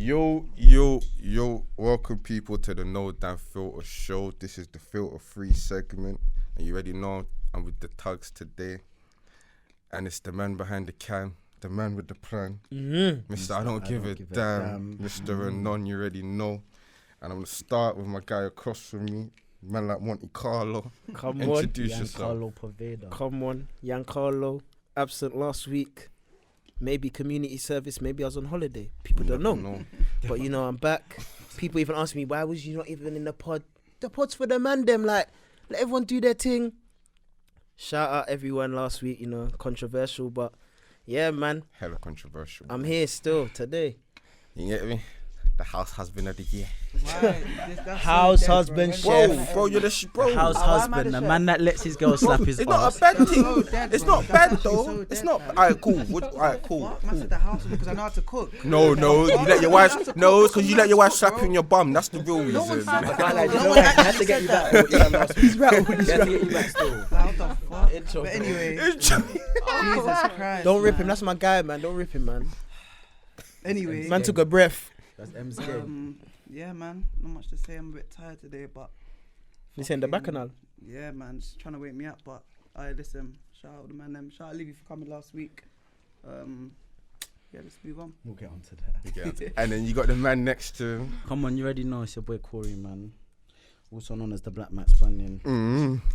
Yo, welcome people to the No Damn Filter show. This is the filter free segment, and you already know I'm with the tugs today. And it's the man behind the cam, the man with the plan. Mr. I don't give a damn. Mr. Anon, you already know. And I'm going to start with my guy across from me, man like Monte Carlo. Introduce yourself. Come on, Giancarlo, absent last week. Maybe community service, maybe I was on holiday. People don't know. But you know, I'm back. People even ask me, why was you not even in the pod? The pod's for the man, them. Like, let everyone do their thing. Shout out everyone last week, you know, controversial, but yeah, man. Hella controversial. I'm here still today. You get me? The house husband of the year. House husband, chef. Bro, you're the bro. House husband, the man that lets his girl slap his It's ass. not a bad thing. It's not bad though. It's not. Alright, cool. Alright, cool. What? Man said the house because I know how to cook. No, you let your wife. No, because you let your wife slap you in your bum. That's the real reason. I had to get you back. He's right. He had to get you back still. What the fuck? But anyway, Jesus Christ. Don't rip him. That's my guy, man. Don't rip him, man. Anyway, Man took a breath. That's M's game. yeah, man. Not much to say. I'm a bit tired today, but He's in the bacchanal. yeah, man. Just trying to wake me up, but listen. Shout out the man. Shout out Livy for coming last week. Yeah, let's move on. We'll get on to that. And then you got the man next to him. Come on, you already know it's your boy Corey, man. Also known as the Black Max Bunyan,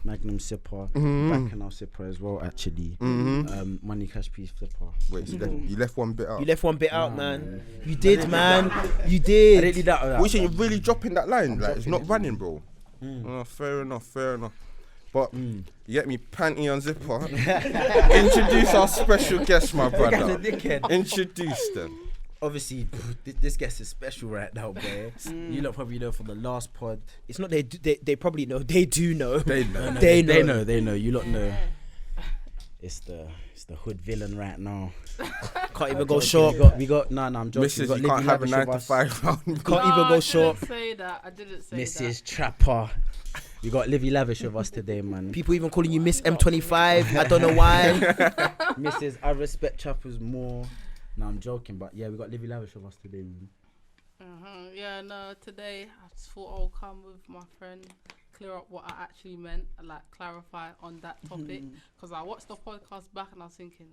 Magnum Sipper, Bacchanal Sipper as well, actually. Money Cash Peace Flipper. Wait, you left one bit out. You left one bit out, man. You did, man. You did. I didn't need that. What you saying? You're really dropping that line? Like, it's not running, bro. Fair enough. But you get me, panty on zipper. Introduce our special guest, my brother. Introduce them. Obviously, this guest is special right now, boy. You lot probably know from the last pod. It's not they probably know. They do know. They know. They know. They know. You lot know. It's the hood villain right now. Can't even go short. We got no. I'm joking. Mrs. We got You can't Livy have a Lavish 9 to with us. 5 round. Can't even go short. I didn't say that. Mrs. Trapper. We got Livy Lavish with us today, man. People even calling you Miss M25. I don't know why. Mrs. I respect Trappers more. No, I'm joking, but yeah, we got Livy Lavish with us today, man. Yeah, no, today I just thought I'll come with my friend, clear up what I actually meant, like clarify on that topic. Because I watched the podcast back and I was thinking,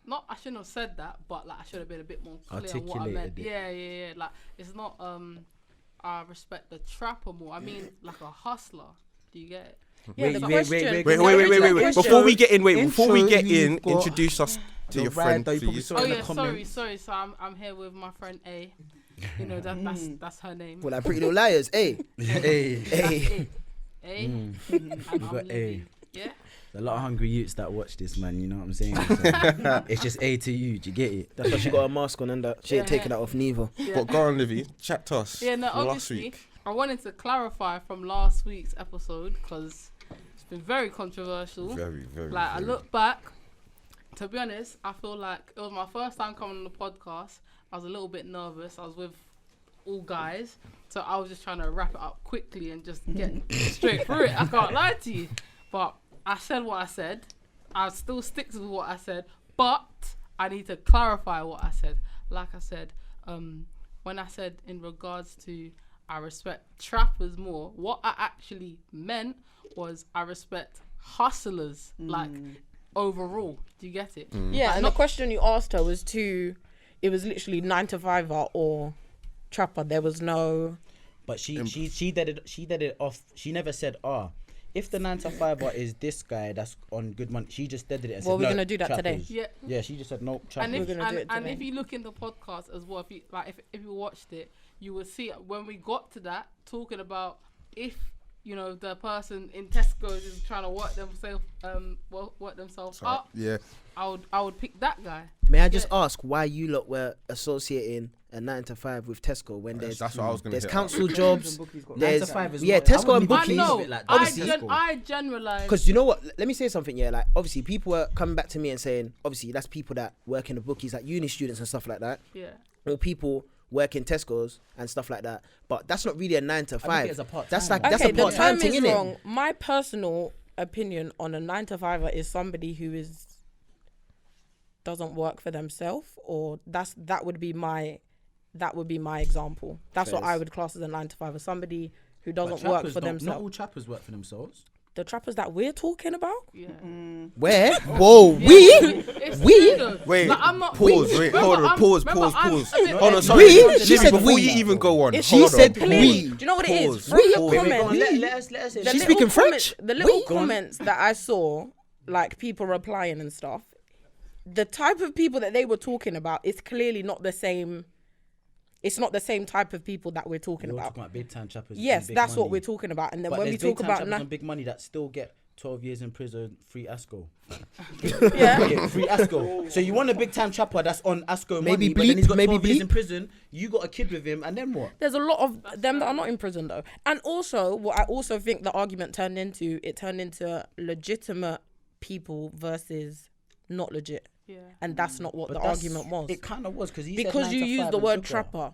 I shouldn't have said that, but like I should have been a bit more clear on what I meant. Yeah. Like it's not I respect the trapper more. I mean like a hustler. Do you get it? Wait. Before we get in, introduce us to your friend, please. Oh yeah, sorry. So I'm here with my friend A. You know that's her name. Well, like Pretty Little Liars. Hey. A. We got A. Yeah. A lot of hungry youths that watch this, man. You know what I'm saying? So it's just A to you. Do you get it? That's why she got a mask on and that. She ain't taking that off neither. Yeah. But go on, Livy. Chat to us. Yeah, no, last obviously, week. I wanted to clarify from last week's episode because it's been very controversial. Very. I look back, to be honest, I feel like it was my first time coming on the podcast. I was a little bit nervous. I was with all guys, so I was just trying to wrap it up quickly and just get straight through it. I can't lie to you, but I said what I said. I still stick to what I said, but I need to clarify what I said. Like I said, when I said in regards to I respect trappers more, what I actually meant was I respect hustlers, like overall. Do you get it? Yeah, and the question you asked her was it was literally 9 to 5 or trapper. There was no. But she did it off. She never said, if the 9 to 5 is this guy that's on good money, she just did it and Well, said, we're no, gonna do that trappers. today. Yeah, she just said no. And Trappers. if you look in the podcast as well, if you watched it, you will see when we got to that talking about if you know the person in Tesco's is trying to work themselves up. Yeah. I would pick that guy. May I just ask why you lot were associating a 9 to 5 with Tesco when That's what I was gonna there's hit council up. jobs. 9 to 5 is Tesco and bookies. I generalize. Because you know what? Let me say something. Yeah, like obviously people were coming back to me and saying, obviously that's people that work in the bookies, like uni students and stuff like that. Yeah. Or people work in Tesco's and stuff like that. But that's not really a 9 to 5. I think it's a part-time. That's like Okay, that's a the part-time term thing, is innit? wrong. My personal opinion on a 9 to 5 is somebody who doesn't work for themselves, or that would be my that would be my example. That's what Fairs. I would class as a 9 to 5, as somebody who But doesn't work trappers for don't- Not themselves. all trappers work for themselves. The trappers that we're talking about. Yeah. Where? Whoa, we? It's We? true though. Wait, Like, I'm not. pause, wait, hold on, pause. I'm a bit- Hold on, sorry. We? Libby, She said before we. you even go on, It's- She hold said on. we. Do you know what it is? Pause. From the Pause. Wait, go on. comments, Let us hear the it. She's little speaking French? The little We? Go on. comments that I saw, like people replying and stuff, the type of people that they were talking about is clearly not the same. It's not the same type of people that we're talking You're about. talking about big time trappers. Yes, big that's what money. we're talking about. And then But when we there's big talk time about trappers on big money that still get 12 years in prison, free ASCO. yeah, Free ASCO. So you want a big time trapper that's on ASCO Maybe money, but then he's got bleep, 12 maybe years bleep. in prison. You got a kid with him, and then what? there's a lot of them that are not in prison though. And also, what I also think the argument turned into legitimate people versus not legit, Yeah. and that's not what But the that's- argument was. It kind of was because Because you use the word trapper,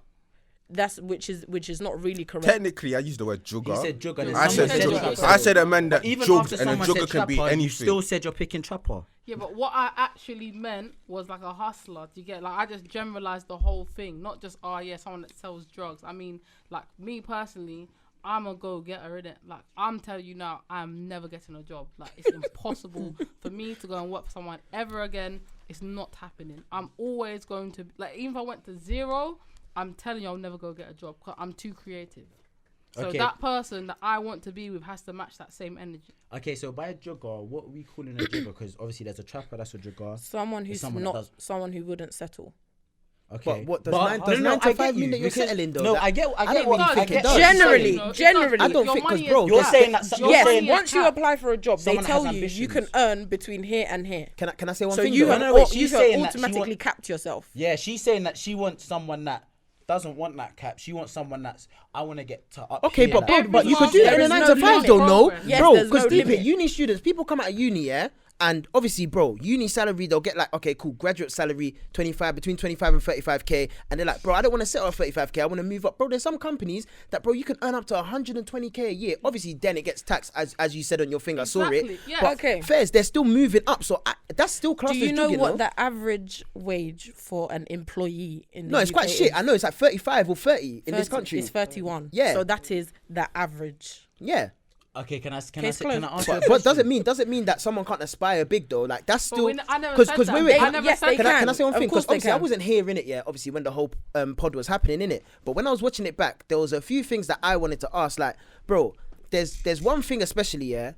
that's which is not really correct. Technically, I used the word jugger. You said jugger. then I someone said someone jugger. said I said a man that But even jugged, after and a someone jugger said can be trapper, you anything. still said you're picking trapper. Yeah, but what I actually meant was like a hustler. Do you get? Like I just generalized the whole thing, not just someone that sells drugs. I mean, like me personally, I'm a go-getter, innit? Like I'm telling you now, I'm never getting a job. Like it's impossible for me to go and work for someone ever again. It's not happening. I'm always going to like even if I went to zero, I'm telling you I'll never go get a job because I'm too creative. So Okay. that person that I want to be with has to match that same energy. Okay, so by a jugger, what are we calling a jugger? Because obviously there's a trapper, that's a jugger. Someone who's someone that not does- someone who wouldn't settle. Okay. But what does But- nine, no, does no, 9 to I get 5 mean you, that you're because- settling though? No, That- I get. I don't what really I think get it does. Generally, No, it generally. doesn't. I don't Your think, 'cause money bro, is You're capped. saying that Your Yes, money is once you capped. apply for a job, they Someone tell has you you ambitions. can earn between here and here. Can I say one So thing you though? have, No, wait, you she's have saying that she automatically want- capped yourself. Yeah, she's saying that she wants someone that doesn't want that cap. She wants someone that's I want to get to up. Okay, here, but like- bro, Every but you could month do that in there a is 9 no to 5 limit. though, no? Progress. Yes, Bro, there's because no deep it, limit. uni students, people come out of uni, yeah? And obviously, bro, uni salary, they'll get like, okay, cool, graduate salary, between 25 and 35K. And they're like, bro, I don't want to settle at 35K. I want to move up. Bro, there's some companies that, bro, you can earn up to 120K a year. Obviously, then it gets taxed, as you said on your thing. I saw Exactly, it. yeah. But Okay. fairs, they're still moving up. So that's still classed Do as you know jugging, what no? the average wage for an employee in the No, it's UK quite shit. is? I know it's like 35 or 30 in this 30 country. It's 31. Yeah. So that is the average. Yeah. Okay, can I Case ask you closed. a But question? doesn't mean that someone can't aspire big though. Like that's But still I never because said that. wait, wait, I never yes, said they that. can I say one Of thing? course Because they obviously I can. wasn't hearing it yet. Obviously when the whole pod was happening in it, but when I was watching it back, there was a few things that I wanted to ask. Like, bro, there's one thing especially, yeah.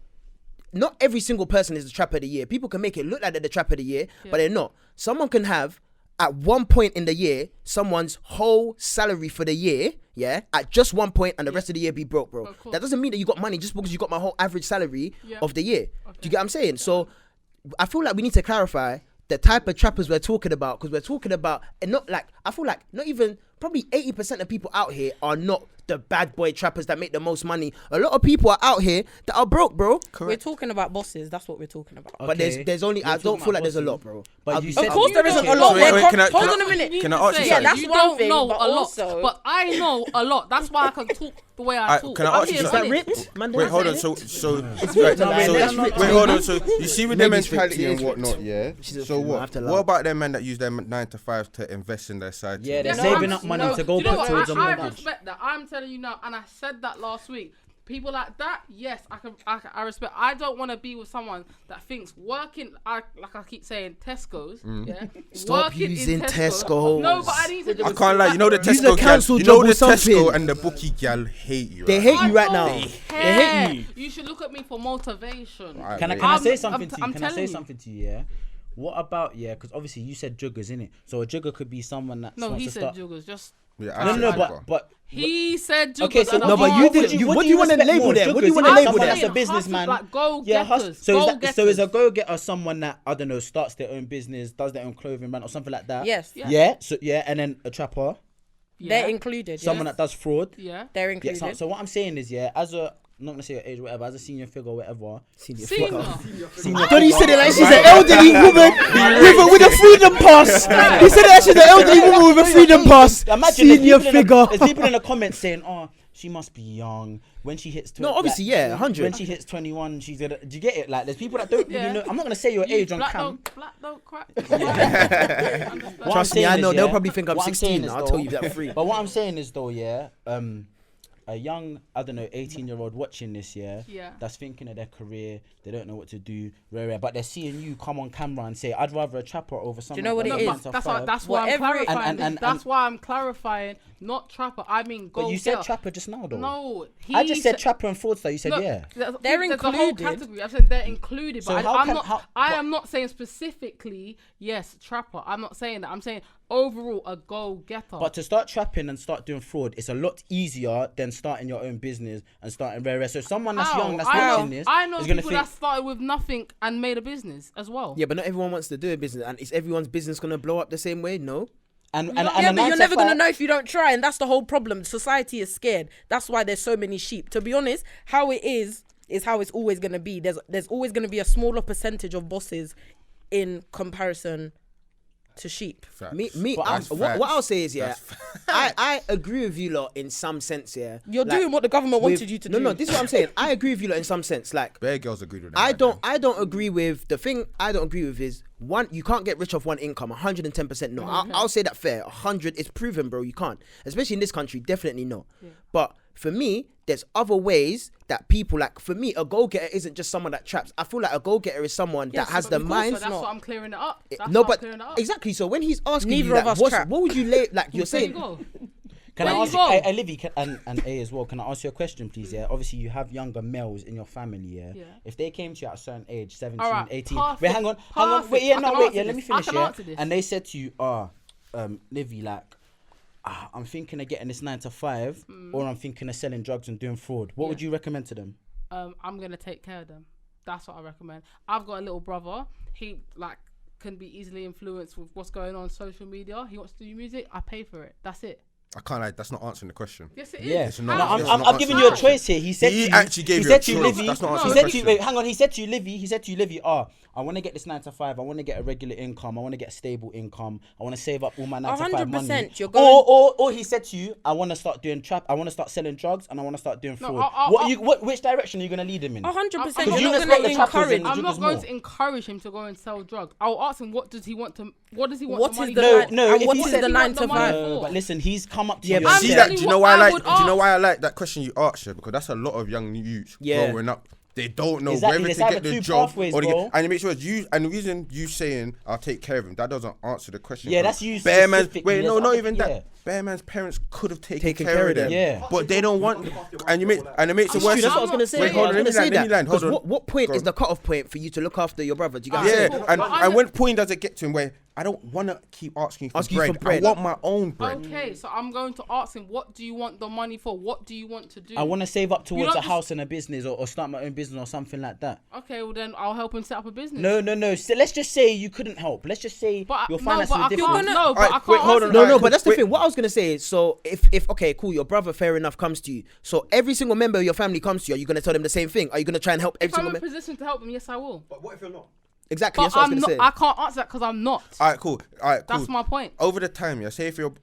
Not every single person is the trap of the year. People can make it look like they're the trap of the year, but they're not. Someone can have at one point in the year someone's whole salary for the year, yeah, at just one point, and the rest of the year be broke, bro. Of course. That doesn't mean that you got money just because you got my whole average salary Yeah. of the year. Do Okay. you get what I'm saying? So I feel like we need to clarify the type of trappers we're talking about, because we're talking about, and not like, I feel like not even, probably 80% of people out here are not the bad boy trappers that make the most money. A lot of people are out here that are broke, bro. We're talking about bosses. That's what we're talking about. But Okay. there's only, I You're don't talking feel like about there's a bosses. lot, bro. But you Of said course there isn't a So lot. wait, They're can I- hold can on I- a minute. can I ask you Yeah, something? that's You one don't thing. know But a lot, also, but I know a lot. That's why I can talk the way I talk. Can I I'm ask you being Is that something? honest. ripped? Man, Wait, hold on. that's So, ripped. right, no, so that's ripped. wait, hold on. So, you see with them Maybe it's mentality ripped. and whatnot, yeah. She's a So female, I have what? to What laugh. about them men that use their 9 to 5 to invest in their side? Yeah, they're No, saving I'm- up money no, to go Do you know back what? towards a I mortgage. respect that. I'm telling you now, and I said that last week. People like that, yes, I respect. I don't want to be with someone that thinks working, like I keep saying, Tesco's. Yeah, Stop working using in Tesco's. No, but I need to. I can't lie. You know the Use a Tesco council gal. You know job the or something. Tesco and the bookie gal hate you. They right? hate you right I now. don't They care. hate you. You should look at me for motivation. Alright, Can I wait. say I'm something to you? I'm Can I say telling you. something to you? Yeah. What about because obviously you said juggers, innit? So a jugger could be someone that No, wants he to said start. juggers. Just Yeah, I No, said no, jugger. but he said juggers. okay. So and No, I'm but like, you what did- do you- what do you wanna respect label more, them? What do juggers? you wanna Is it label someone them? that's a businessman? Like go Yeah, getters. so is go so is a go-getter someone that I don't know starts their own business, does their own clothing brand or something like that? yes, Yeah. Yeah. So and then a trapper, they're included. someone yes. that does fraud. Yeah. They're Yeah. included. So what I'm saying is, as a not gonna say your age, whatever, as a senior figure, whatever. Senior. Donnie said it like she's an elderly woman with a freedom pass. He said it like she's an elderly woman with a freedom pass. Imagine Senior figure. There's people in the comments saying, "Oh, she must be young." When she hits 20, No, obviously, like, yeah, 100. When she hits 21, she's gonna. Do you get it? Like, there's people that don't really know. I'm not gonna say your age on cam. Black don't crack. What Trust I'm me, saying I know. is, They'll yeah, probably think I'm what 16. saying is I'll though- tell you that free. But what I'm saying is though, yeah, a young, I don't know, 18-year-old watching this, yeah, that's thinking of their career, they don't know what to do, rare, but they're seeing you come on camera and say, I'd rather a trapper over someone. you know what it is? That's why I'm clarifying. That's why I'm clarifying. Not trapper. I mean, go. But you said trapper just now, though. No, I just said trapper and fraudster. You said yeah. They're there's a whole included. category. I've said they're included, So but how I'm can- not. how- I am not saying specifically yes, trapper. I'm not saying that. I'm saying overall a go-getter. But to start trapping and start doing fraud, it's a lot easier than starting your own business and starting rare. So someone that's young that's watching this I know is gonna people think. that started with nothing and made a business as well. Yeah, but not everyone wants to do a business, and is everyone's business gonna blow up the same way? No. And Yeah, but you're never going to know if you don't try. And that's the whole problem. Society is scared. That's why there's so many sheep. To be honest, how it is how it's always going to be. There's always going to be a smaller percentage of bosses in comparison to sheep. Facts. What I'll say is, yeah, I agree with you lot in some sense, yeah. You're doing what the government wanted you to do. No, this is what I'm saying. I agree with you lot in some sense. Like, Bare girls agreed with that. I don't agree with the thing. I don't agree with is one. You can't get rich off one income. 110% no. I'll say that fair. 100. It's proven, bro. You can't. Especially in this country, definitely not. Yeah. But for me, there's other ways that people like. For me, a go-getter isn't just someone that traps. I feel like a go-getter is someone that has the mind. So that's what I'm clearing it up. Exactly. So when he's asking Neither you, of like, us trap. what would you lay? Like you're There you saying. go. Can Where I you ask go? you, Livy and A as well? Can I ask you a question, please? Yeah. Obviously, you have younger males in your family. Yeah. If they came to you at a certain age, 17, All right, 18. perfect, Wait, hang on. perfect. Wait, yeah, I no, can wait, answer yeah. Let me this. finish. I can Yeah. answer this. And they said to you, Livy, like, I'm thinking of getting this 9 to 5, or I'm thinking of selling drugs and doing fraud. What would you recommend to them? I'm gonna take care of them. That's what I recommend. I've got a little brother. He can be easily influenced with what's going on social media. He wants to do music. I pay for it. That's it. I can't lie. That's not answering the question. Yes, it is. Yeah, It's no, not- it's I'm not giving answering you a the choice here. He said He to you, actually gave he you said a to you, choice. Livy. That's not He answering said the to you, question. wait, hang on. He said to you, Livy. I want to get this 9 to 5. I want to get a regular income. I want to get a stable income. I want to save up all my 9 to 5 money. 100%. You're going. Or he said to you, I want to start doing trap. I want to start selling drugs, and I want to start doing fraud. Which direction are you gonna lead him in? 100%. Because You're Eunice not got going the to trappers encourage. and the I'm not juggers going more. to encourage him to go and sell drugs. I'll ask him what does he want the What money is for? the No, and if what he is said the he 9 want to the money 5? for- But listen, he's come up to Yeah, you. but and See said- that? telling Do you you know what why I I like? would Do you know ask. why I like that question you asked? Because that's a lot of young youths growing up. They don't know Exactly, whether there's to either get the two job pathways, or to bro. get. And it makes sure you. And the reason you saying I'll take care of him, that doesn't answer the question. Yeah, because that's you Bear man's. specifically, Wait, no, there's not other- even yeah. that. Bear man's parents could have taken Taken care of them. Yeah. But they don't want. And it makes it worse. That's what I was gonna say. Wait, hold on. I was gonna say Let me that. land. Hold 'Cause on. what point Go is on. the cutoff point for you to look after your brother? Do you get what I'm Yeah, saying? and when point does it get to him where I don't want to keep asking Ask you for bread. bread. I want my own bread. Okay, so I'm going to ask him, what do you want the money for? What do you want to do? I want to save up towards don't a just- house and a business, or start my own business or something like that. Okay, well then I'll help him set up a business. No. So let's just say you couldn't help. Let's just say your finances are different. No, but Alright, I can't wait, hold answer on. that. No, Alright, but that's the wait. thing. What I was gonna say is, so if okay, cool, your brother, fair enough, comes to you. So every single member of your family comes to you. Are you gonna tell them the same thing? Are you gonna try and help every If I'm single in a member? position to help him, yes, I will. But what if you're not? Exactly. But That's what I I'm was not. gonna say. I can't answer that because I'm not. All right, cool. That's my point. Over the time, yeah. Say if you're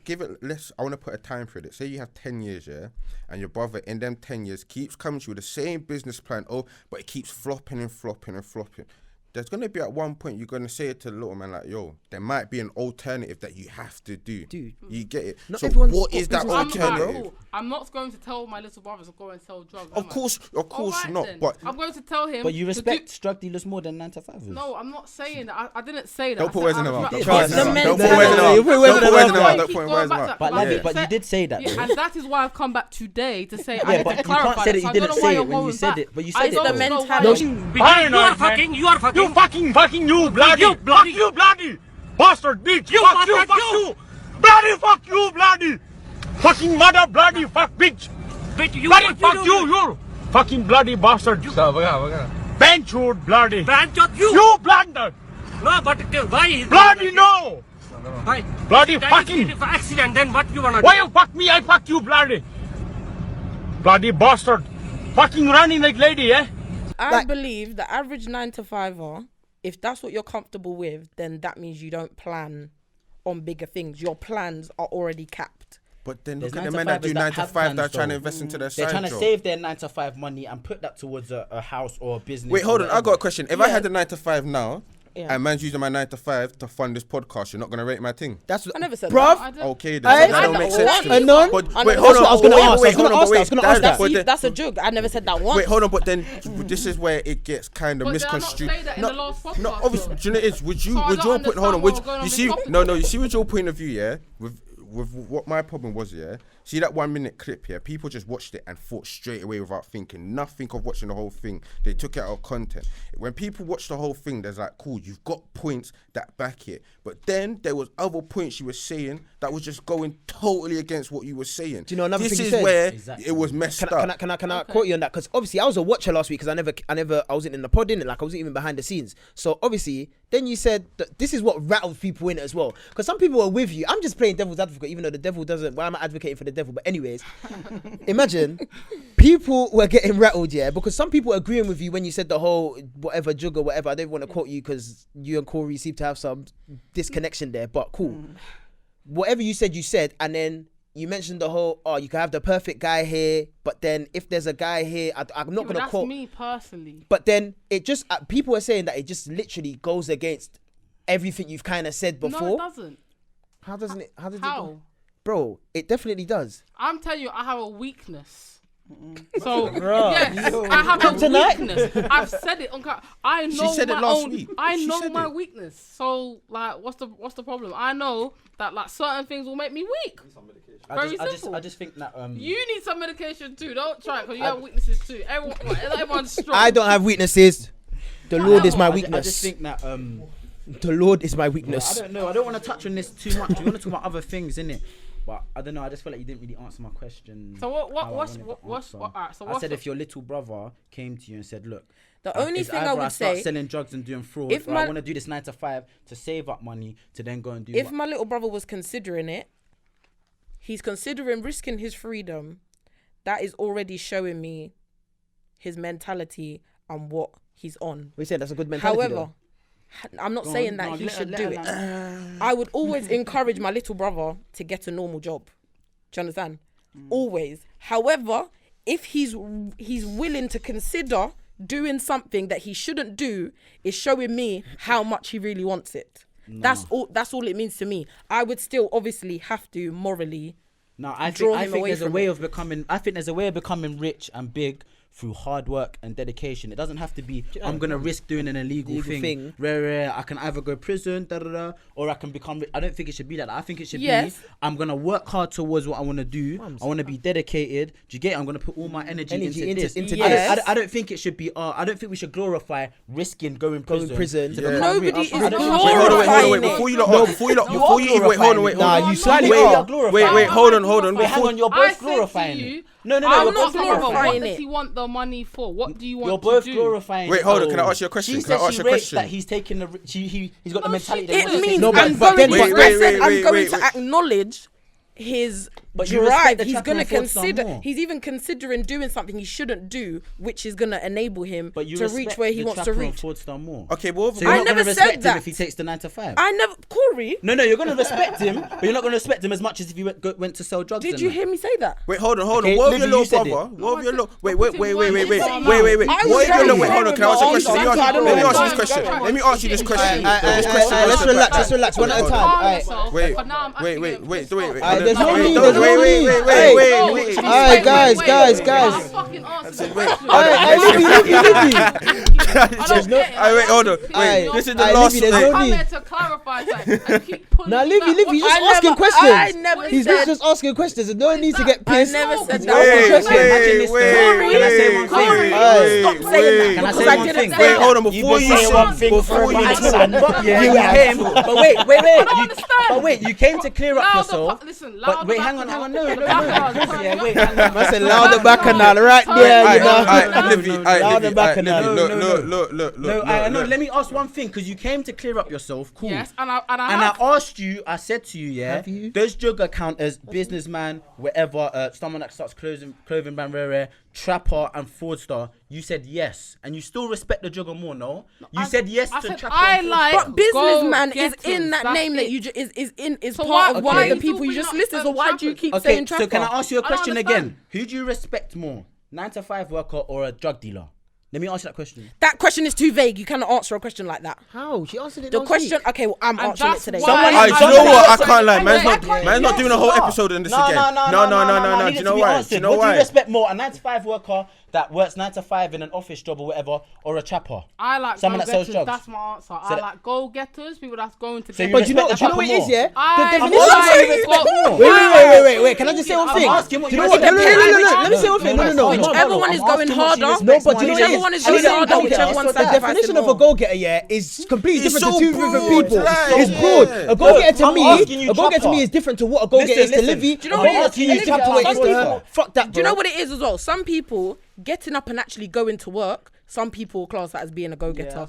give it. I want to put a time for it. Say you have 10 years, yeah, and your brother in them 10 years keeps coming to you with the same business plan. But it keeps flopping and flopping and flopping. There's gonna be at one point you're gonna say it to the little man like, yo, there might be an alternative that you have to do. Dude. You get it? Not So everyone's what got is that business plan. alternative? I'm not going to tell my little brothers to go and sell drugs. Of course Alright not. then. But I'm going to tell him. But you to respect drug dealers more than 9 to 5ers. No, I'm not saying that. I didn't say that. don't I put said words in I the mouth. respect- Don't put words in the The mouth. Don't put words in the mentality. mouth. You put words in the Don't put words in the mouth. mouth. You Don't keep put going words in the back mouth. But to Lavi, that. but you did say that. Yeah, though. and that is why I've come back today to say I Yeah, need but to you clarify can't say that this. you I didn't don't know say why it you're when you going said back. it. But you I said it. don't though. The know why mentality. you're- You are fucking, you bloody bastard bitch. Fuck you. Fuck you, bloody. Fucking mother, bloody fuck bitch. Bloody fuck you fucking bloody bastard. Benchwood, bloody. You blunder. No, but why? Bloody no. Why? Bloody fucking. If accident, then what you wanna Why do? you fuck me? I fuck you, bloody. Bloody bastard. Fucking running like lady, eh? I believe the average 9-to-5er, if that's what you're comfortable with, then that means you don't plan on bigger things. Your plans are already capped. But then There's look at the men that do 9 to 5 that are trying to though. invest into their They're side trying to job. save their 9-to-5 money and put that towards a house or a business. Wait, hold on. I whatever. got a question. If I had a 9 to 5 now, Yeah. and man's using my 9 to 5 to fund this podcast, you're not gonna rate my thing. That's I never said bruv. that. Okay, I- then that I don't make don't- sense to me. Anon? But I wait, know. hold That's on. what I was wait, gonna wait, ask. wait, I was gonna hold on, ask that. wait, I was gonna that- ask that. but then- That's a joke. I never said that once. Wait, hold on, but then this is where it gets kind of But did I not misconstrued. say that in the last podcast, no, obviously, though? do you know what it is? Would you, So I would don't your point? Hold on, understand would why we're going on you this see? topic. No, you see, with your point of view, yeah, with what my problem was, yeah. See that 1 minute clip here? People just watched it and thought straight away without thinking nothing of watching the whole thing. They took it out of content. When people watch the whole thing, there's like, cool, you've got points that back it. But then there was other points you were saying that was just going totally against what you were saying. Do you know another this thing you is said? where Exactly. it was messed up. Can I quote you on that? Because obviously I was a watcher last week because I wasn't in the pod, innit? Like I wasn't even behind the scenes. So obviously then you said that this is what rattles people in it as well. Because some people are with you. I'm just playing devil's advocate, even though the devil doesn't. Why am I advocating for the devil? But anyways, imagine people were getting rattled, yeah, because some people are agreeing with you when you said the whole whatever jug or whatever. I don't want to quote you because you and Corey seem to have some disconnection there. But cool, whatever you said, and then you mentioned the whole, you can have the perfect guy here, but then if there's a guy here, I'm not gonna That's quote. me personally. But then it just people are saying that it just literally goes against everything you've kind of said before. No, it doesn't. How doesn't it? How does it? How? Go? Bro, it definitely does. I'm telling you, I have a weakness. So yes, I have a Tonight? weakness. I've said it on camera. I know She said it my last own. week. I She know said my it. weakness. So like, what's the problem? I know that like certain things will make me weak. Very simple. I just think that You need some medication too. Don't try because you have weaknesses too. Everyone's strong. I don't have weaknesses. The Lord is my I weakness. just think that The Lord is my I weakness. don't know. I don't want to touch on this too much. We want to talk about other things, innit? But I don't know. I just feel like you didn't really answer my question. So how I what's wanted to answer. alright, so I what's said the- if your little brother came to you and said, "Look, The only it's thing I either would start say, selling drugs and doing fraud, if or I my- want to do this 9 to 5 to save up money to then go and do." if what? my little brother was considering it, he's considering risking his freedom. That is already showing me his mentality and what he's on. We said that's a good mentality. However, I'm not saying that he should do it. I would always encourage my little brother to get a normal job. Do you understand? Always. However, if he's willing to consider doing something that he shouldn't do, is showing me how much he really wants it. That's all it means to me. I would still obviously have to morally No, I draw think him away there's a from way it. of becoming. I think there's a way of becoming rich and big through hard work and dedication. It doesn't have to be. I'm gonna risk doing an illegal thing. Rare. I can either go prison, or I can become. I don't think it should be like that. I think it should be. I'm gonna work hard towards what I want to do. I want to be dedicated. Do you get it? I'm gonna put all my energy into this. Yes. I don't think it should be. I don't think we should glorify risking going prison. to Yeah. become Nobody rich. is I don't think- Wait, hold on, glorifying before it. you lot, before you lot, wait, hold on, wait, Nah, hold on. you slightly Wait, are. wait, hold on. Wait, hang on, you're I both said glorifying to it. you, No, I'm you're not both glorifying. What glorifying does it. he want the money for? What do you want You're to both do? glorifying. Wait, hold on, can I ask you a question? She Can I said ask she you a rates question? that he's taking the. He's got the No, mentality. she that he It wants to means take No, the- but- I'm but going, then- I wait, said I'm wait, going wait, to wait. acknowledge his But you respect drive. the He's chap going to and afford some consider. more. He's even considering doing something he shouldn't do, which is going to enable him But you to reach respect where he the wants to trapper and reach. fraudster more. Okay, well, So you're I not going to never said respect him that. if he takes the 9 to 5. I never, Corey. No, you're going to respect him, but you're not going to respect him as much as if he went to sell drugs. Did and you that. hear me say that? wait, hold on. Okay, What of Libby, your you said little brother? it. What of your little? Wait. I was What of very your little? Hold on, can I ask you a question? sorry. Let me ask you this question. Let me ask you this question. Let's relax. Let's relax. One at a time. Wait, But now I'm wait. There's no Wait, need. don't- There's no wait, need. wait. Alright, guys. I fucking answered the question. Wait, hold on. Wait, this is the last. Libby, there's no I'm need. here to clarify something and keep pulling Now, it Livy, back. he's What- just asking I questions. never He's said. just asking questions. There's no need to get I pissed. never said He's that. asking Wait, questions. Imagine this wait, story. Can I say one thing? Corey, Hey, stop saying that Can I because say I one didn't thing? say Wait, that. hold on. Before you say one thing before you son. Yeah, You came, but wait. understand. But wait, you came to clear up Louder, yourself. listen, But louder wait, back hang on. now. No. Yeah, wait, hang on. I said louder bacchanal right there, you know. Livy, Louder bacchanal. no. No, let me ask one thing, because you came to clear up yourself. Cool. Yes, and I asked you, I said to you, yeah, does Jugger count as businessman, whatever, someone that starts clothing brand, rare, trapper and fraudster? You said yes, and you still respect the Jugger more, no? You said yes to trapper and fraudster. But businessman is in that name that you is part of one of the people you just listed. So why do you keep saying trapper? So can I ask you a question again? Who do you respect more, 9-to-5 worker or a drug dealer? Let me answer that question. That question is too vague. You cannot answer a question like that. How? She answered it. The question. Okay, well, I'm answering it today. Do you know what? I can't lie. Man's not doing a whole episode on this again. No. Do you know why? Do you know why? Would you respect more, a 9-to-5 worker that works 9 to 5 in an office job or whatever, or a trapper? I like someone that sells drugs. That's my answer. I like go-getters, people that's going to. But you know what it is, yeah? Wait. Can I just say one thing? Let me say one thing. No. Whichever one is going harder. No, but whichever one is going harder, whichever one's the definition of a go-getter, yeah, is completely different to two different people. It's broad. A go-getter to me is different to what a go-getter is to Livy. Do you know what it is? Fuck that, bro. Do you know what it is as well? Some people getting up and actually going to work, some people class that as being a go-getter.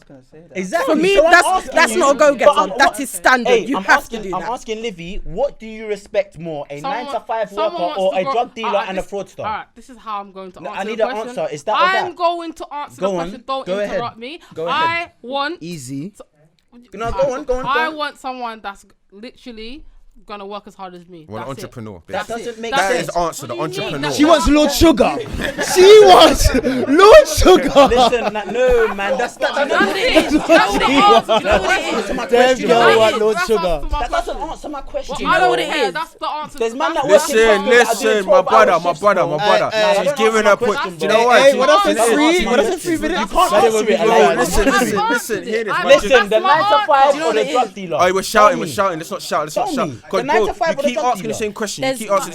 Exactly. For me, that's not a go-getter. That is standard. You have to do that. I'm asking Livy, what do you respect more, a 9-to-5 worker or a drug dealer and a fraudster? All right, this is how I'm going to answer. I need an answer. Is that I'm going to answer the question. Don't interrupt me. I want easy. Go on. I want someone that's literally gonna work as hard as me. Well, an entrepreneur. That doesn't make sense. That is answer, the entrepreneur. She wants Lord Sugar. She wants Lord Sugar. Listen, no, man, that's not what it is. Damn girl want Lord Sugar. That doesn't answer my question. I know what it is. That's the answer. There's man that listen, my brother. She's giving her point. Do you know what? Hey, what else is free? What else is 3 minutes? You can't answer it. Listen, hear this. Listen, the 9-to-5 or the drug dealer. Oh, we're shouting. Let's not shout. Because bro, you keep asking the same question. There's loads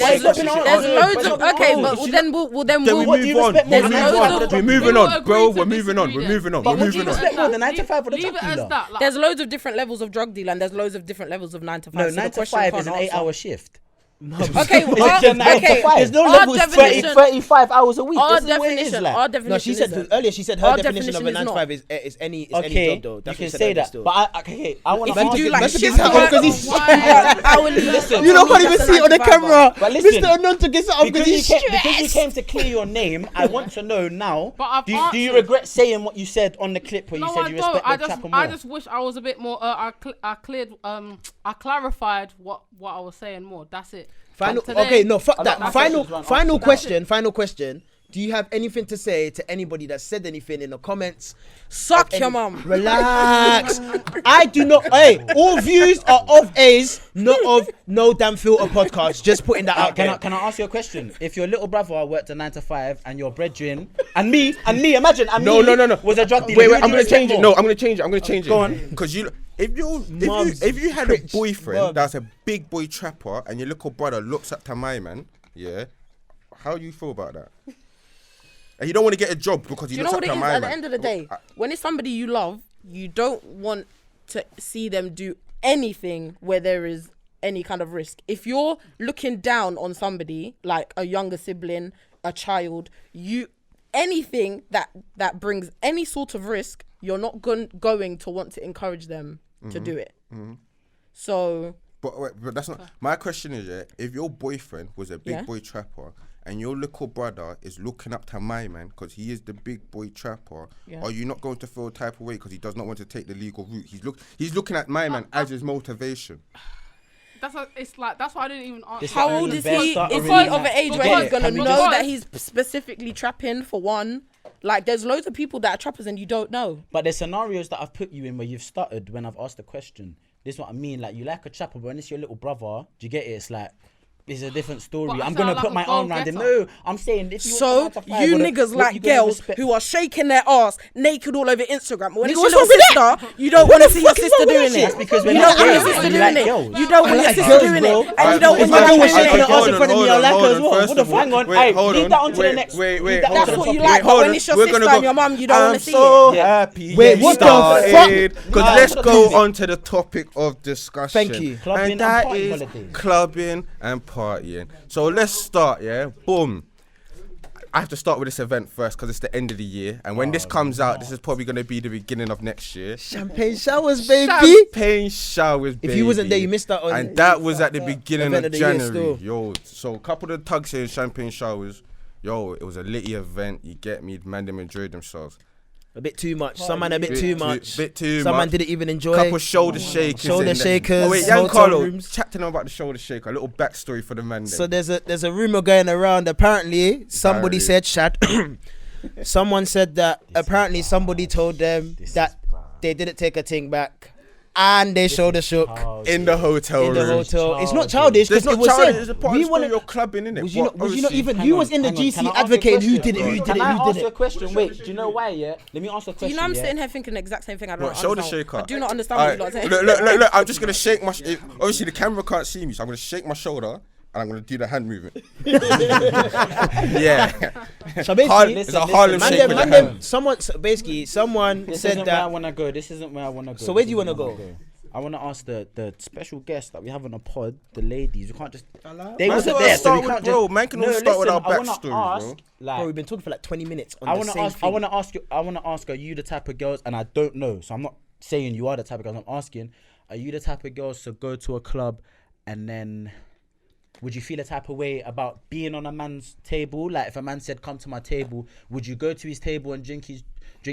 of but then we'll move on. We're moving on, bro. We're moving on. But would you respect more, the 9-to-5 or the drug dealer? There's loads of different levels of drug dealer and there's loads of different levels of 9 to 5. No, 9 to 5 is an 8-hour shift. Okay, there's no levels 35 hours a week. Our definition. No, she said earlier. She said her definition of a 9 to 5 is any job though. You can say that, but I want to ask you. Listen, you don't can't even see it on the camera. But listen, Mr. Anonto gets up because he's stressed. Because you came to clear your name, I want to know now. Do you regret saying what you said on the clip where you said you respect the trapper more? I just wish I was a bit more. I clarified what I was saying more. That's it. Fuck that. Final question. Do you have anything to say to anybody that said anything in the comments? Suck your mum. Relax. I do not. Hey, all views are of A's, not of No Damn Filter podcast. Just putting that out there. Can I ask you a question? If your little brother worked a 9 to 5 and your brethren and me, imagine. No. Was a drug dealer. Wait. I'm gonna change it. No, I'm gonna change it. Go on. Because if you had a boyfriend that's a big boy trapper and your little brother looks up to my man, yeah, how do you feel about that? And you don't want to get a job because he looks up to my man. At the end of the day, when it's somebody you love, you don't want to see them do anything where there is any kind of risk. If you're looking down on somebody like a younger sibling, a child, anything that brings any sort of risk, you're not going to want to encourage them to do it. So, but that's not my question. Is if your boyfriend was a big boy trapper and your little brother is looking up to my man because he is the big boy trapper, are you not going to feel a type of way because he does not want to take the legal route? He's looking at my man as his motivation. That's why I didn't even answer. How old is he? Is he of an age where he's gonna know that he's specifically trapping for one? Like, there's loads of people that are trappers and you don't know. But there's scenarios that I've put you in where you've stuttered when I've asked the question. This is what I mean. Like, you like a trapper, but when it's your little brother, do you get it? It's like, it's a different story. I'm going to put my arm around him. No, I'm saying if you so you niggas like girls who are shaking their ass naked all over Instagram. When it's your little sister, you don't want to see your sister doing it. That's because you don't want your sister doing it. You don't want your sister doing it. And you don't want your sister doing it. Hold on. Leave that on to the next. Wait. That's what you like. But when it's your sister and your mum, you don't want to see it. I'm so happy. Wait, what the fuck? Because let's go on to the topic of discussion. Thank you. And that is clubbing and partying. So let's start, boom. I have to start with this event first because it's the end of the year, and when this comes out, this is probably going to be the beginning of next year. Champagne showers, baby. Champagne showers, baby. If you wasn't there, you missed out on it. And that was at the beginning Event of of the year January. still. Yo, so a couple of the tugs here in champagne showers. Yo, it was a litty event. You get me? Man, them enjoyed themselves. A bit too much. Some man a bit too much. Bit too Some much. man didn't even enjoy. Couple shoulder shakers. Shoulder shakers. Oh wait, hotel Giancarlo, rooms. chat to them about the shoulder shaker. A little backstory for the man. So there's a rumor going around. Apparently, somebody said, someone said that apparently somebody told them that they didn't take a thing back, and they shoulder shook in the hotel in the room. hotel. It's not childish because it was childish. It's a said part we of want your clubbing, innit? Was you not even? Hang You on, was in the hang on. GC Can I ask you a advocating who question? did it, who did Can it, I who ask did you a it. question? Wait, do you know why? Yeah, let me ask you a Do question. you know I'm yeah? sitting here thinking the exact same thing? I don't What, shoulder understand. shaker? I do not understand what you're saying. Look, I'm just gonna shake my. Obviously, the camera can't see me, so I'm gonna shake my shoulder and I'm gonna do the hand movement. Yeah. So basically, It's a Harlem man, shake them, with man, the them, hand. someone This said isn't where I that. want to go. This isn't where I want to go. So where do you This wanna isn't where go? I want to ask the special guests that we have on the pod, the ladies. We can't just. They Man, wasn't gotta there, so start we with can't bro. just. Man can always start with our I wanna backstory, ask, bro. like, Bro, we've been talking for like 20 minutes on I the want to same ask. thing. I want to ask you. I want to ask. Are you the type of girls? And I don't know, so I'm not saying you are the type of girls. I'm asking. Are you the type of girls to go to a club, and then would you feel a type of way about being on a man's table? Like if a man said, "Come to my table," would you go to his table and drink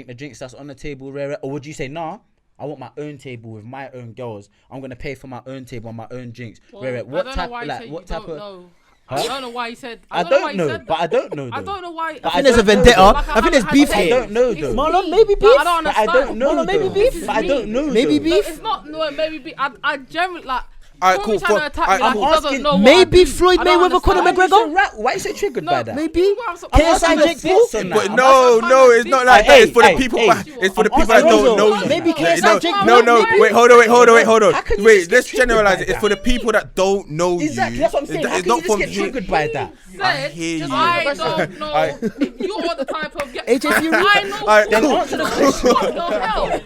the drinks that's on the table, rare, or would you say, "Nah, I want my own table with my own girls. I'm gonna pay for my own table and my own drinks." Rare, what type? Like what type of? I don't know why he said. I don't know, but I don't know. I don't know why. I think there's a vendetta. I think there's beef I here. don't know though. Marlon, maybe beef. I don't But I understand. don't know. Marlon, maybe though. beef. But I don't know. Maybe though. beef. It's not maybe beef. I generally like. Alright, Corey cool. trying to attack me I'm like he doesn't asking- know what I Maybe do. Floyd I don't Mayweather, Conor understand. McGregor? Why are you so triggered by that? Maybe. I'm KSI Jake Paul? But no, it's not like that. It's for the people. It's for the people that don't know you. Maybe KSI No, Jake no, Paul? no. Wait, hold on. How can you Wait, just get let's triggered generalize by it. It's that? for the people that don't know you. Exactly, that's what I'm saying. How It's can you not just from get triggered by that? I hear you. I don't know if you're the type of AJ Fury? I know. Alright, Then answer the question. What the hell?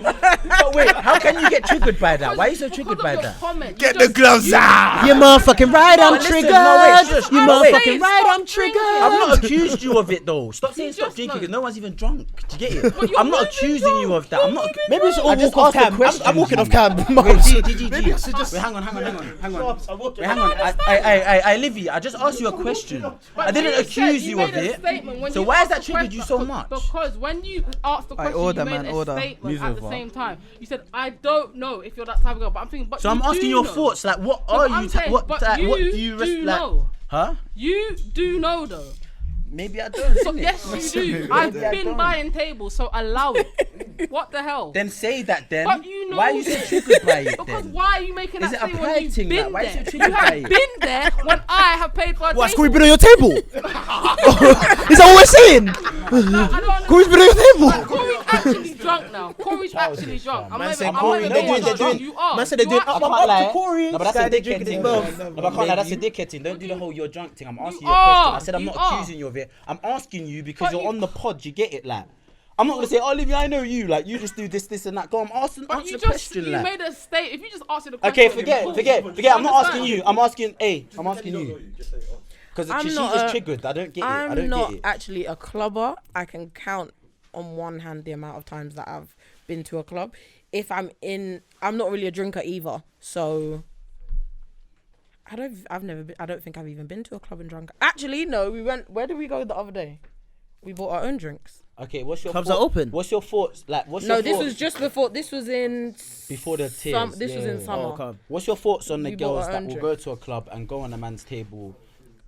But wait, how can you get triggered by that? Why are you so triggered by that? Get the gloves out. You motherfucking right, I'm listen, triggered. no, wait, shush. You I'm not motherfucking saying right, stop I'm triggered. I've not accused you of it though. Stop saying stop just drinking know. because no one's even drunk. Do you get it? But you're I'm not moving accusing you of that. I'm not. Maybe we should all I just walk off asked a cam. question. I'm walking off cam. Wait, G. Wait, hang on. Wait, hang on. I Livy, I just asked you a question. I didn't accuse you of it. So why has that triggered you so much? Because when you asked the question, order, you made man, a order. statement at the same time. You said, "I don't know if you're that type of girl," but I'm thinking, but So I'm you asking do your know. thoughts. Like, what No, are but I'm you? saying, What but do you do like? know. Huh? You do know though. Maybe I don't. So innit? yes, you do. I've Maybe I been don't. buying tables, so allow it. What the hell? Then say that then. But you know Why are you so triggered by it because then? why are you making Is that it a thing pride when you've thing, been like, why is there? it triggered You by have it? been there when I have paid for a What, table. Corey been on your table? Is that what we're saying? Corey's been on your table. Corey's actually drunk now. Corey's actually drunk. I'm Man not said even Corey, I'm they're not even doing- drunk. You are. Man said they're You doing are up actually- to Corey. No, but that's a Guy, they're dickhead drinking thing. both. No, but I can't lie, that's a dickhead thing. Don't do the whole you're drunk thing. I'm asking you a are, question. I said I'm you not are. accusing you of it. I'm asking you because But you're you- on the pod. You get it, like. I'm not gonna say, oh, Olivia, I know you. Like, you just do this, and that. Go on, answer But the you question, you like. made a state. If you just answer the question. Okay, forget. I'm not asking you. I'm asking you. Because she's just triggered. I don't get it. I I'm don't not get it. actually a clubber. I can count on one hand the amount of times that I've been to a club. If I'm not really a drinker either. So I don't think I've even been to a club and drunk. Actually, no, where did we go the other day? We bought our own drinks. Okay, what's your Clubs thoughts? are open. What's your thoughts? Like, what's No, your this thoughts? was just before. This was in Before the tears. This was in summer. Oh, okay. What's your thoughts on the We bought girls our that own will drink. go to a club and go on a man's table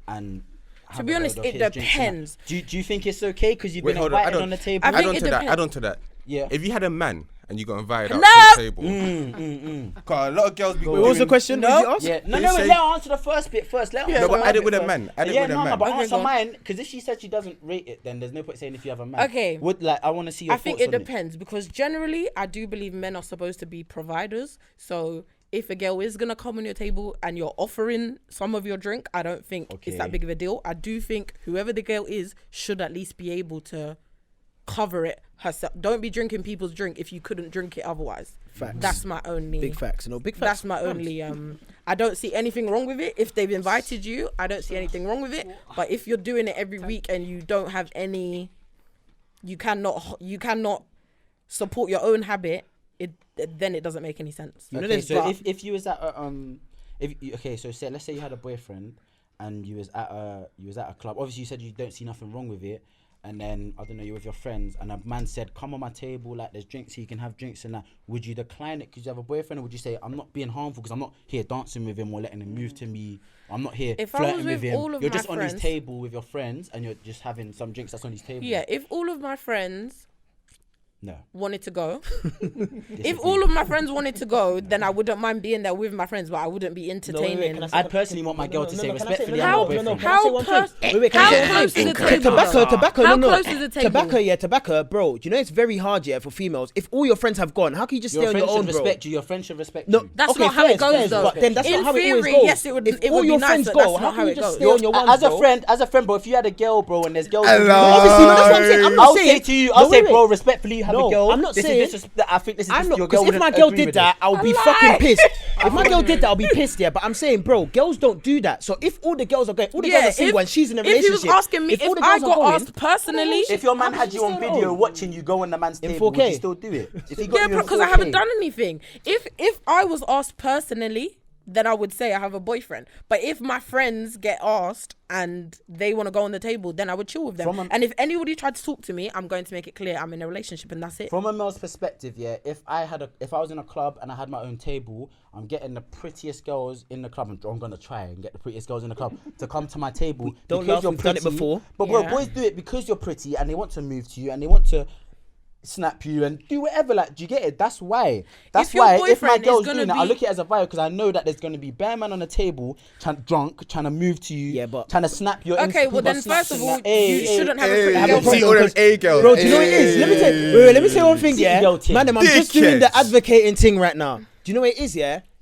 and have be a honest, load of it his drinks and that? depends. Do you think it's okay because you've Wait, been hold on. invited on the table? I think Add on it to that. depends. Add on to that. Yeah. If you had a man and you got invited out No! to a table, cause a lot of girls be. Wait, what was the question? No. Did you ask? Yeah, no, Did no, you wait, say- let her answer the first bit first. Let her answer No, but the add it first with bit a man. first. Add it Yeah, with a no, man. but Okay, answer go on. mine, because if she said she doesn't rate it, then there's no point saying if you have a man. Okay. I want to see your I think thoughts it on depends because generally I do believe men are supposed to be providers. So if a girl is gonna come on your table and you're offering some of your drink, I don't think it's Okay. that big of a deal. I do think whoever the girl is should at least be able to cover it herself. Don't be drinking people's drink if you couldn't drink it otherwise. Facts. That's my only Big facts. No, big facts. That's my only I don't see anything wrong with it. If they've invited you, I don't see anything wrong with it. But if you're doing it every week and you don't have any, you cannot support your own habit, then it doesn't make any sense. Okay, so if you was at a, so let's say you had a boyfriend and you was at a club. Obviously you said you don't see nothing wrong with it, and then I don't know, you're with your friends and a man said, come on my table, like there's drinks here, you can have drinks and that. Would you decline it because you have a boyfriend, or would you say, I'm not being harmful because I'm not here dancing with him or letting him move to me, I'm not here flirting with him, you're just on his table with your friends and you're just having some drinks that's on his table? Yeah, if all of my friends wanted to go. If Disagree. all of my friends wanted to go, then I wouldn't mind being there with my friends, but I wouldn't be entertaining. I personally want my girl to say respectfully, how close is the table? Tobacco. How No. close is the table? Tobacco, bro. Do you know it's very hard, for females. If all your friends have gone, how can you just stay your on your friend own, should bro? respect you. Your friend should respect No, you. That's not how it goes, though. But then that's In not how it always theory, goes. yes, it would If be all your nice, friends but go, that's how not can how you it just goes. stay on your ones, As bro? a friend, bro. If you had a girl, bro, and there's girls, Obviously, that's what I'm saying. I'm not I'll saying. say to you, bro, respectfully, you have a girl. I'm not This saying. is I think this is I'm not, your girl. because if my girl did that, I would be fucking pissed. If my girl did that, I'll be pissed, But I'm saying, bro, girls don't do that. So if all the girls are going, all the girls are single and she's in a relationship. If he was asking me, if all the I girls are got going, asked personally, if your man had you on video watching you go on the man's In table, 4K. would you still do it? If he got you in because I 4K. haven't done anything. If I was asked personally, then I would say I have a boyfriend. But if my friends get asked and they want to go on the table, then I would chill with them. And if anybody tried to talk to me, I'm going to make it clear I'm in a relationship and that's it. From a male's perspective, if I was in a club and I had my own table, I'm getting the prettiest girls in the club. I'm gonna try and get the prettiest girls in the club to come to my table. Don't because laugh, you're we've done it pretty. before. But bro, boys do it because you're pretty and they want to move to you and they want to snap you and do whatever. Like, do you get it? That's why. That's why if my girl's doing that, I look at it as a vibe because I know that there's gonna be bare man on the table, drunk, trying to move to you, trying to snap your. Okay, well then first of all, you shouldn't have a pretty have a girlfriend. problem. all them A girls. Bro, do you know what it is? Let me say one thing, Man, I'm just doing the advocating thing right now. Do you know what it is,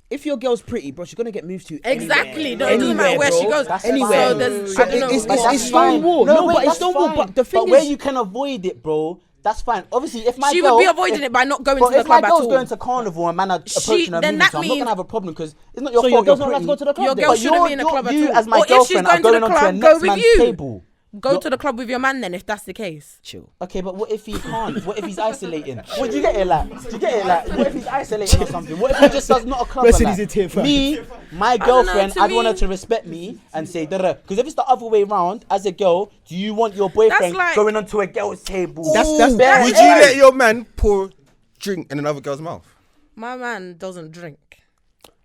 If your girl's pretty, bro, she's gonna get moved to Exactly. anywhere. No, it doesn't matter where she goes. Anywhere. So there's, So I don't know. it's Stonewall. No, but it's Stonewall. But the thing but is, where you can avoid it, bro. That's fine. Obviously, if my She girl, would be avoiding it by not going to the if my club at girl's all. going to carnival and man are approaching her, then moving, that so I'm not means- gonna have a problem because it's not your so fault. your girl's you're not allowed to go to the club. Your then? girl But shouldn't be in a club at you all. as my Or if she's girlfriend are going to going the on to a club, next go with man's you. table. Go to the club with your man then, if that's the case. Chill. Okay, but what if he can't? What if he's isolating? What do you get it like? Do you get it like? What if he's isolating or something? What if he just does not a club? Listen, like? he's a tier five. Me, my know, girlfriend, to I'd want her me- to respect me and say da. Because if it's the other way round, as a girl, do you want your boyfriend like- going onto a girl's table? That's Bare Would head. you let your man pour drink in another girl's mouth? My man doesn't drink.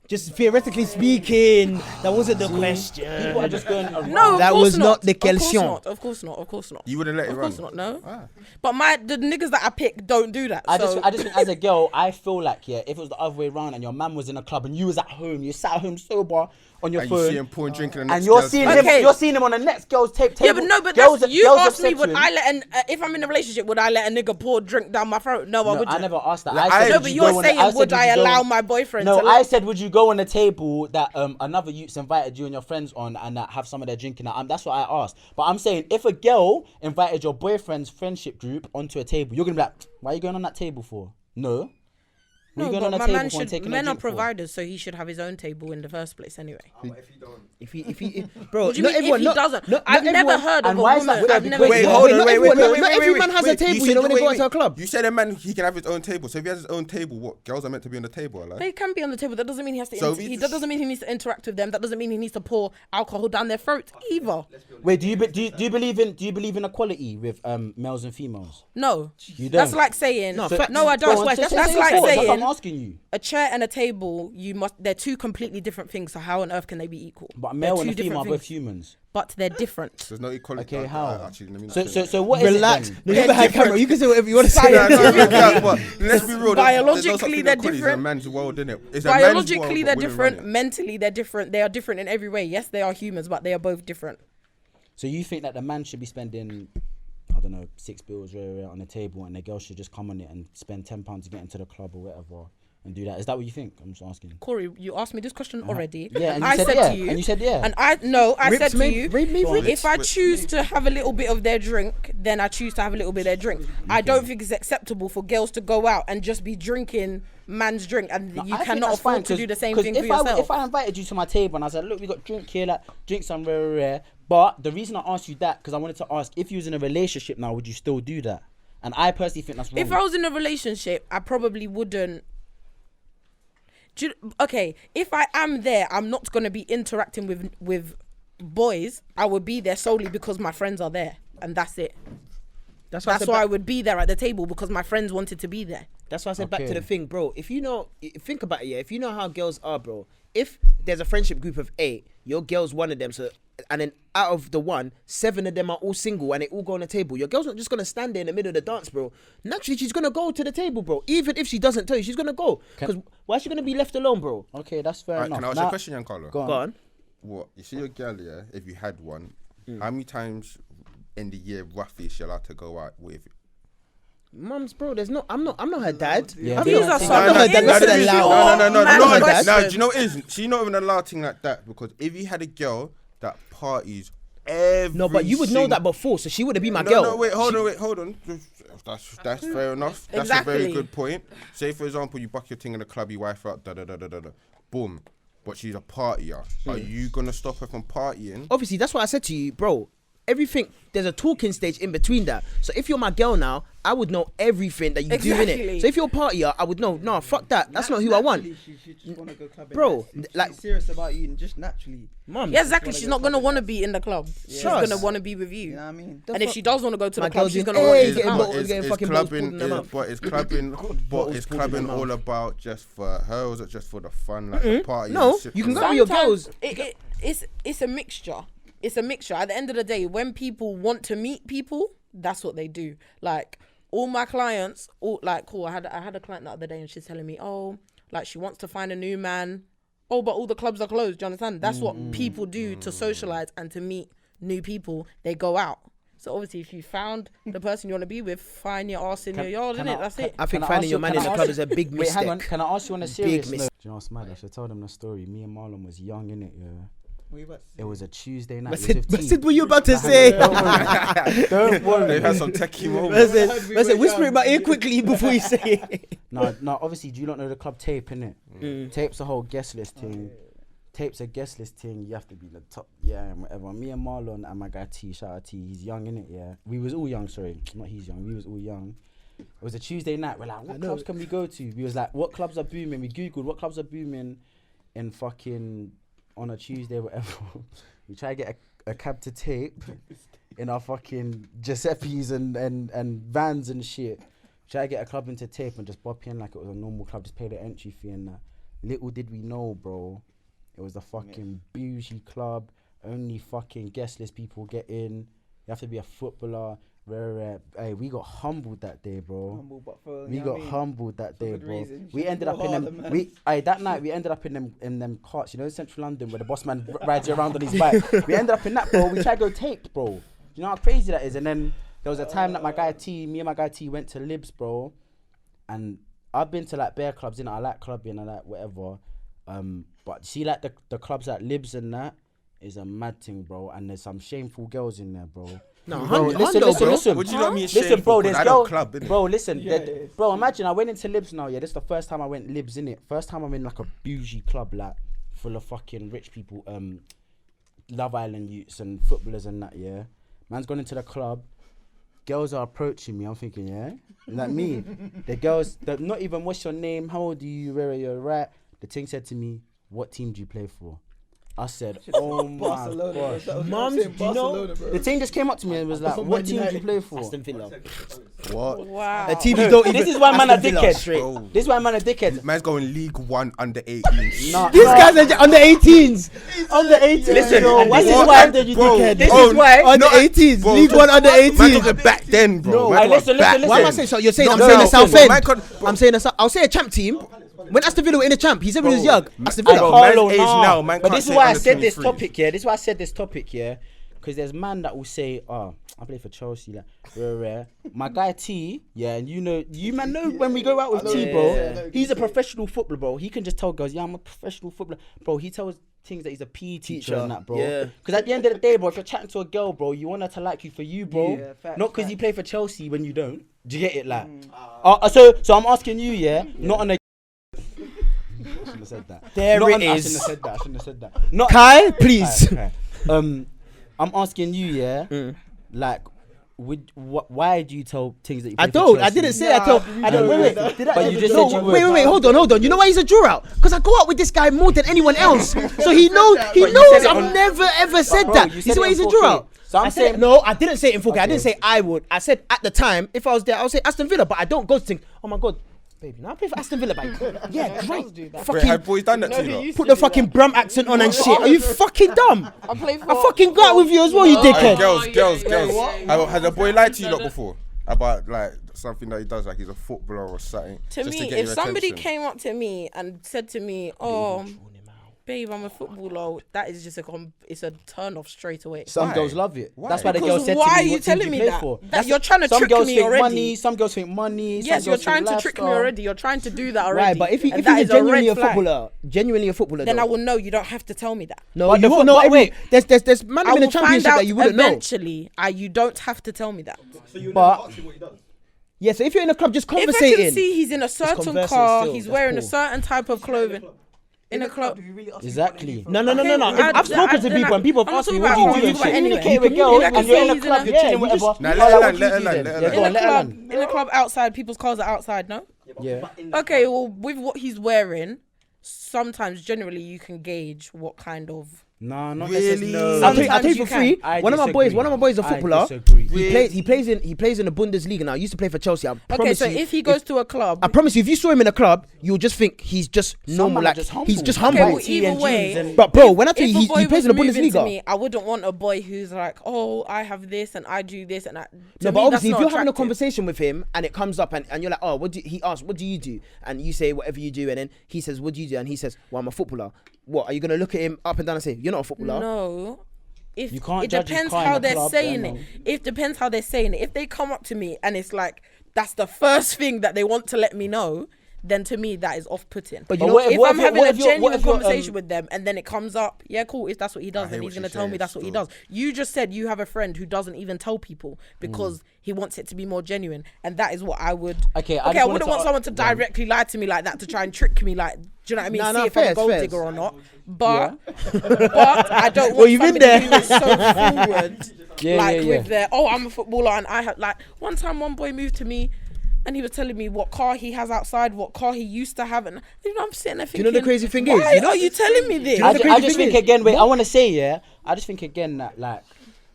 Just theoretically speaking, that wasn't the question. People are just going around. No, That of course was not the question. Of course not. Of course not. You wouldn't let it Of run? course not. No. Ah. But the niggas that I pick don't do that. I so. just think as a girl, I feel like if it was the other way around and your man was in a club and you was at home, you sat at home sober on your And you phone, see him pouring drink in the next and you're girl's seeing face. him, Okay. you're seeing him on the next girl's table. Yeah, but no, but girls, that's, you girls asked me, upset would him. I let if I'm in a relationship, would I let a nigga pour drink down my throat? No, I No, wouldn't. I never asked that. Like, I said, No, would but you you're go on- saying, said, would I you go allow on- my boyfriend No, to I said, would you go on a table that another youth's invited you and your friends on and have some of their drinking? That's what I asked. But I'm saying, if a girl invited your boyfriend's friendship group onto a table, you're gonna be like, why are you going on that table for? No. No, What are you going but on a my table man for and should. taking a Men are drink for? providers, so he should have his own table in the first place, anyway. If he, bro, What do you not mean everyone. if he not, doesn't? not I've never everyone- heard of And a why is woman. that fair? I've never. Wait, not hold on, wait, everyone- wait, not wait, every wait, man has a wait. table, You you know, said- when they wait, go wait. to a club. You said a man, he can have his own table. So if he has his own table, what? Girls are meant to be on the table, like? They can be on the table. That doesn't mean he has to. So that doesn't mean he needs to interact with them. That doesn't mean he needs to pour alcohol down their throat either. Wait, do you believe in equality with males and females? No, You that's don't? like saying. No, No, facts. I Go on, don't. say That's it like forward. That's what I'm saying asking you. a chair and a table. They're two completely different things. So how on earth can they be equal? But a They're male two and a female different are both things. humans. But they're different. There's no equality. Okay, how? Actually, let me not So say that. so what is Relax. it then? No, you have a high camera. You can say whatever you want to say. No, but let's be real. Biologically, they're It's a different. man's world, isn't it? It's a man's world, Biologically, but they're women different. run it. Mentally, they're different. They are different in every way. Yes, they are humans, but they are both different. So you think that the man should be spending, I don't know, 6 bills on the table, and the girl should just come on it and spend £10 to get into the club or whatever, and do that. Is that what you think? I'm just asking. Corey, you asked me this question already. Yeah, and you I said said yeah, to you, and you said yeah. and I said to you, if I Rips. choose to have a little bit of their drink, then I choose to have a little bit of their drink. I don't think it's acceptable for girls to go out and just be drinking man's drink, and you cannot afford to do the same thing for yourself. If I invited you to my table and I said, look, we got drink here, like drink some rare. But the reason I asked you that, because I wanted to ask, if you was in a relationship now, would you still do that? And I personally think that's wrong. If I was in a relationship, I probably wouldn't. Okay, if I am there, I'm not going to be interacting with boys. I would be there solely because my friends are there, and that's it. That's why I would be there at the table, because my friends wanted to be there. That's why I said back to the thing, bro. If you know, think about it, yeah. If you know how girls are, bro. If there's a friendship group of 8, your girl's one of them, so and then out of the 7 of them are all single and they all go on the table. Your girl's not just gonna stand there in the middle of the dance, bro. Naturally, she's gonna go to the table, bro. Even if she doesn't tell you, she's gonna go. Because why is she gonna be left alone, bro? Okay, that's fair enough. Can I ask you a question, Giancarlo? Go on. What you see your girl, yeah? If you had one, how many times in the year roughly is she allowed to go out with? Mums, bro, I'm not her dad. Yeah. These are I'm some not her dad. That's allowed. No, do you know what it is? She's not even allowed thing like that, because if you had a girl that parties every No, but you would know that before, so she would have been my girl. No, wait, hold on. That's fair enough. That's a very good point. Say for example, you buck your thing in the club, you wife out, boom. But she's a partier. Are you gonna stop her from partying? Obviously, that's what I said to you, bro. Everything, there's a talking stage in between that. So if you're my girl now, I would know everything that you do in it. So if you're a partier, I would know. No, fuck that. That's not who I want. She just wanna go clubbing. Bro, like she's serious about you, and just naturally. Mum. Yeah, exactly. She's not gonna want to be in the club. She's gonna want to be with you. You know what I mean? And if she does want to go to the My club, girl's she's in- gonna want Hey, to getting out. bottles, getting fucking bottles pulled in her mouth. But is clubbing all about just for her, or is it just for the fun, like the party? No, you can go with your girls. It's a mixture. It's a mixture. At the end of the day, when people want to meet people, that's what they do. Like all my clients, I had a client the other day, and she's telling me, like she wants to find a new man. Oh, but all the clubs are closed. Do you understand? That's what people do to socialize and to meet new people. They go out. So obviously, if you found the person you want to be with, find your ass in your yard, innit? That's it. I think finding your man in the club is a big mistake. Wait, hang on. Can I ask you on a serious Big note? Do you know what's mad? I should tell them the story. Me and Marlon was young, innit? Yeah. It was a Tuesday night. That's what you about to say. Don't worry. They had some techie moments. Listen, whisper in my ear quickly before you say it. No, obviously, do you not know the club Tape, innit? Tape's a whole guest list thing. Tape's a guest list thing. You have to be the top, and whatever. Me and Marlon and my guy T, shout out T, he's young, innit? Yeah. We was all young, sorry. Not he's young, we was all young. It was a Tuesday night. We're like, what clubs can we go to? We was like, what clubs are booming? We Googled what clubs are booming in fucking... on a Tuesday, whatever. We try to get a cab to Tape in our fucking Giuseppe's and vans and shit. Try to get a club into Tape and just bop in like it was a normal club, just pay the entry fee and that. Little did we know, bro, it was a fucking bougie club. Only fucking guest list people get in. You have to be a footballer. Hey, we got humbled that day, bro. Humbled that day, bro. We ended up in them. That night we ended up in them carts. You know, in Central London where the boss man rides you around on his bike. We ended up in that, bro. We tried to go Tape, bro. You know how crazy that is. And then there was a time that me and my guy T went to Libs, bro. And I've been to like bear clubs, I like clubbing and like whatever. But see, like the clubs at Libs and that is a mad thing, bro. And there's some shameful girls in there, bro. No, bro, listen. Would you not mean listen, bro, there's girls. Bro, listen, bro. Imagine I went into Libs now. Yeah, this is the first time I went Libs, innit? First time I'm in like a bougie club, like full of fucking rich people, Love Island youths and footballers and that. Yeah, man's gone into the club. Girls are approaching me. I'm thinking, yeah, like me. The girls, not even what's your name? How old are you? Where are you? Right. The thing said to me, "What team do you play for?" I said, oh my gosh. Mum, do you know? The team just came up to me and was like, what team do you play for? Aston Villa. What? Wow. The team you don't even... This is why man are Aston Villa, dickheads. straight. This is why man are dickheads. Man's going League 1 under 18s. Nah, These guys are under 18s. Under 18s. Listen, this is what? why Bro, This is why. under 18s. bro, League 1 under Man 18s. talking back then, bro. No, Man listen, talking back listen. Why am I then. saying so? You're saying No, I'm no, saying no, the South bro, End. man can't- I'm saying I'll say a champ team. When Aston Villa were in a champ, he said when he was young. Aston Bro, Villa. man's Carlo, age nah. now, man But can't this is say why I under said this 23. topic, yeah. This is why I said this topic, yeah. because there's man that will say, "Oh, I play for Chelsea." Like, rare. My guy T, yeah, and you man know when we go out with T, bro. He's a professional footballer, bro. He can just tell girls, "Yeah, I'm a professional footballer," bro. He tells things that he's a PE teacher and that, bro. Yeah. Because at the end of the day, bro, if you're chatting to a girl, bro, you want her to like you for you, bro. Yeah, facts, not because you play for Chelsea when you don't. Do you get it? Like, so I'm asking you, not on a. I shouldn't have said that. I shouldn't have said that. Not Kai, please. Okay. I'm asking you, like, why do you tell things that you play for Chelsea? I didn't say I told. I don't. Wait. But you just said you would. Wait. Hold on. You know why he's a draw out? Because I go out with this guy more than anyone else. So he knows. I've never ever said that. You see why he's a draw out? So I said no. I didn't say it in 4K. I didn't say I would. I said at the time, if I was there, I would say Aston Villa. But I don't go to think, oh my god, baby, now I play for Aston Villa, baby. Yeah, great. Fucking have boys done that to you? Put the fucking Brum accent on and shit. Are you fucking dumb? I fucking go out with you as well, you dickhead. Girls. Has a boy lied to you lot before about like something that he does, like he's a footballer or something? To me, if somebody came up to me and said to me, "Oh, babe, I'm a footballer," that is just it's a turn off straight away. Some girls love it. Why? That's why the girl said to me, "Why are you telling me that? That you're trying to trick me already." Some girls think money. Yes, you're trying to trick me already. You're trying to do that already. Right, but if he's genuinely a footballer, then I will know. You don't have to tell me that. No, you won't know. Wait, there's man in the championship that you wouldn't know. Eventually, you don't have to tell me that. So you never ask him what he does. Yeah, so if you're in a club, just conversating. If I can see he's in a certain car, he's wearing a certain type of clothing. In a club, exactly. No. I've spoken to people and people have asked me what do you do. Communicate with girls and you're in a club, you're chilling, whatever. In a club outside, people's cars are outside, no? Yeah. Okay, well, with what he's wearing, sometimes generally you can gauge what kind of. No, not really. No. I'll tell you for free. One of my boys is a footballer. He plays in the Bundesliga now. He used to play for Chelsea. Okay, so if he goes to a club, I promise you, if you saw him in a club, you'll just think he's just normal. Like he's just humble. Okay, well, either way, but bro, when I tell you he plays in the Bundesliga, I wouldn't want a boy who's like, oh, I have this and I do this and that. No, but obviously, if you're having a conversation with him and it comes up and you're like, oh, he asks, what do you do? And you say whatever you do, and then he says, what do you do? And he says, well, I'm a footballer. What, are you gonna look at him up and down and say, you're not a footballer? No. You can't it depends how they're saying it. It depends how they're saying it. If they come up to me and it's like that's the first thing that they want to let me know, then to me that is off-putting. But if I'm having a genuine conversation with them and then it comes up, yeah, cool, if that's what he does, then he's gonna tell me that's what he does. You just said you have a friend who doesn't even tell people because he wants it to be more genuine, and that is what I would. Okay, I wouldn't want someone to directly lie to me like that to try and trick me. Like, do you know what I mean? See if I'm a gold digger or not. But I don't want somebody who is so forward, with their I'm a footballer and I have like one time one boy moved to me. And he was telling me what car he has outside, what car he used to have, and I'm sitting there thinking, do you know the crazy thing is? Why are you telling me this? I just think again. Wait, I want to say I just think again that like.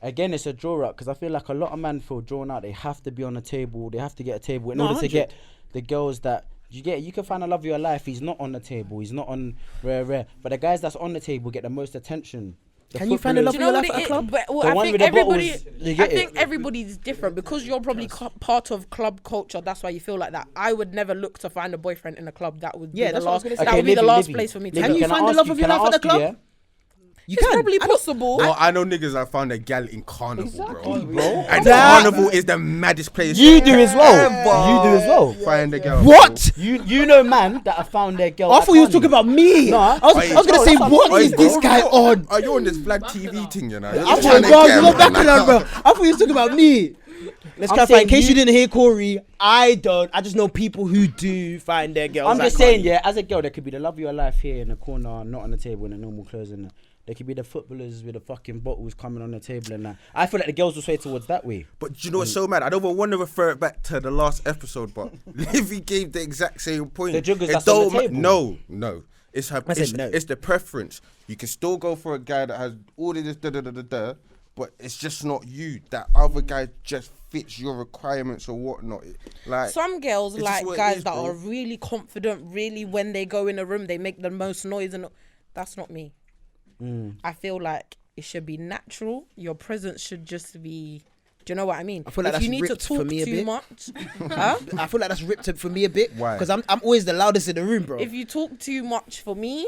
Again, it's a draw out because I feel like a lot of men feel drawn out. They have to be on a table. They have to get a table in order to get the girls that you get. You can find a love of your life. He's not on the table. He's not on rare. But the guys that's on the table get the most attention. Can you find a love of your life at a club? I think everybody's different because you're probably part of club culture. That's why you feel like that. I would never look to find a boyfriend in a club. That would be the last. That would be the last place for me. Can you find the love of your life at the club? It's probably possible. Well, I know niggas that found a gal in Carnival, bro. And Carnival is the maddest place. You do as well. Find a girl. What? You know, man, that I found their girl. I thought you was talking about me. No, I was gonna say, what is this guy on? Are you on this Flag TV thing, you know? I thought you was talking about me. Let's clarify, in case you didn't hear Corey, I just know people who do find their girls. I'm just saying, as a girl, there could be the love of your life here in the corner, not on the table in the normal clothes and there could be the footballers with the fucking bottles coming on the table and that. I feel like the girls will sway towards that way. But do you know what's so mad? I don't want to refer it back to the last episode, but Livy gave the exact same point. The juggers that's on the table. No. It's the preference. You can still go for a guy that has all of this but it's just not you. That other guy just fits your requirements or whatnot. Like some girls like guys that are really confident, really when they go in a room they make the most noise, and that's not me. I feel like it should be natural. Your presence should just be. Do you know what I mean? I feel like if that's you need to ripped for talk me a too bit. much, I feel like that's ripped for me a bit. Why? Because I'm always the loudest in the room, bro. If you talk too much for me,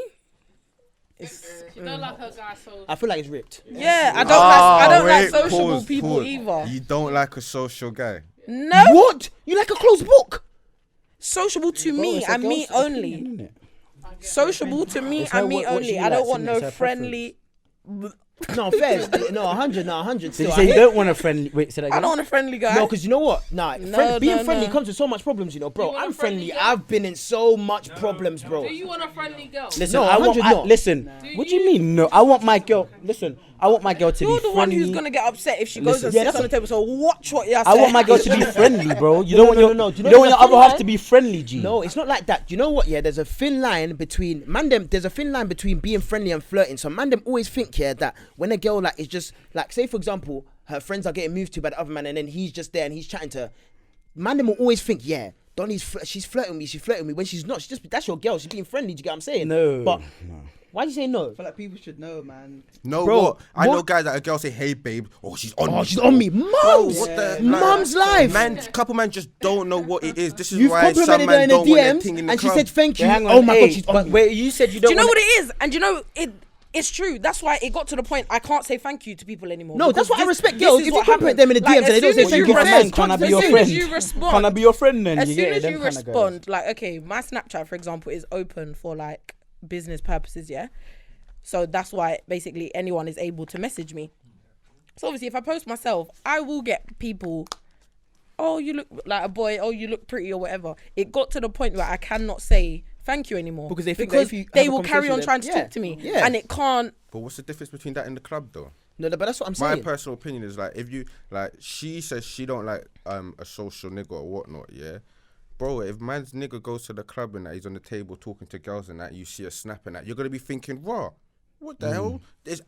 She don't like her guy, so I feel like it's ripped. Yeah, I don't like wait, sociable pause, people pause. either. You don't like a social guy. No, What? You like a closed book? sociable to me and me only. Sociable to me It's her and me what only. she I don't likes, want innit? no It's her friendly. No, fair. No, 100. No, 100. So you Still, say I you hate- don't want a friendly. Wait, say that I again. don't want a friendly guy. No, because you know what? Nah, No, being no, friendly no. comes with so much problems, you know, bro. You want I'm a friendly friendly. girl? I've been in so much problems, bro. do you want a friendly girl? Listen, No, I want. 100 not. Listen, what do you mean? No, I want my girl. Listen, I want my girl to You're be the one friendly. who's gonna get upset if she goes Listen, and yeah, sits that's on the table. So watch what you're I saying. want my girl to be friendly, bro. You No, don't want no, your, no, no. you don't want your There's a other half thin to be friendly, G. No, it's not like that. You know what? Yeah, there's a thin line between there's a thin line between being friendly and flirting. So man, them always think that when a girl like is just like, say for example, her friends are getting moved to by the other man, and then he's just there and he's chatting to her. Man, them will always think, yeah, she's flirting with me. When she's not, that's your girl. She's being friendly. Do you get what I'm saying? No. But why do you say no? I feel like people should know, man. No, Bro, what? I know what- guys that a girl say, "Hey, babe," oh, she's on me. Oh, she's bro. on me. Bro, Mums! what the? Mum's life! Man, couple man just don't know what it is. This is You've why some complimented her man in the don't want their DMs, thing in the and she club. said thank you. Wait, hang on, Oh my hey, god, she's but on me. wait, you said you Do don't. you know wanna- what it is? And you know it's true. That's why it got to the point I can't say thank you to people anymore. No, that's because why I respect this girls. is If you what compliment happens. them in the DMs and as they don't soon say as thank you you, Give a fair. man, can I be as your soon friend? as you respond, Can I be your friend then? as You soon get it, as them you kind of guys. respond, like, okay, my Snapchat, for example, is open for like business purposes, yeah. So that's why basically anyone is able to message me. So obviously, if I post myself, I will get people. Oh, you look like a boy. Oh, you look pretty, or whatever. It got to the point where I cannot say thank you anymore Because they think that if you they have a will carry on conversation trying with to them- talk to me, yeah. and it can't. But what's the difference between that and the club, though? No, but that's what I'm My saying. personal opinion is like, if you like, she says she don't like a social nigga or whatnot, yeah. Bro, if man's nigga goes to the club and that he's on the table talking to girls and that, you see a snap and that, you're gonna be thinking, raw, what the hell?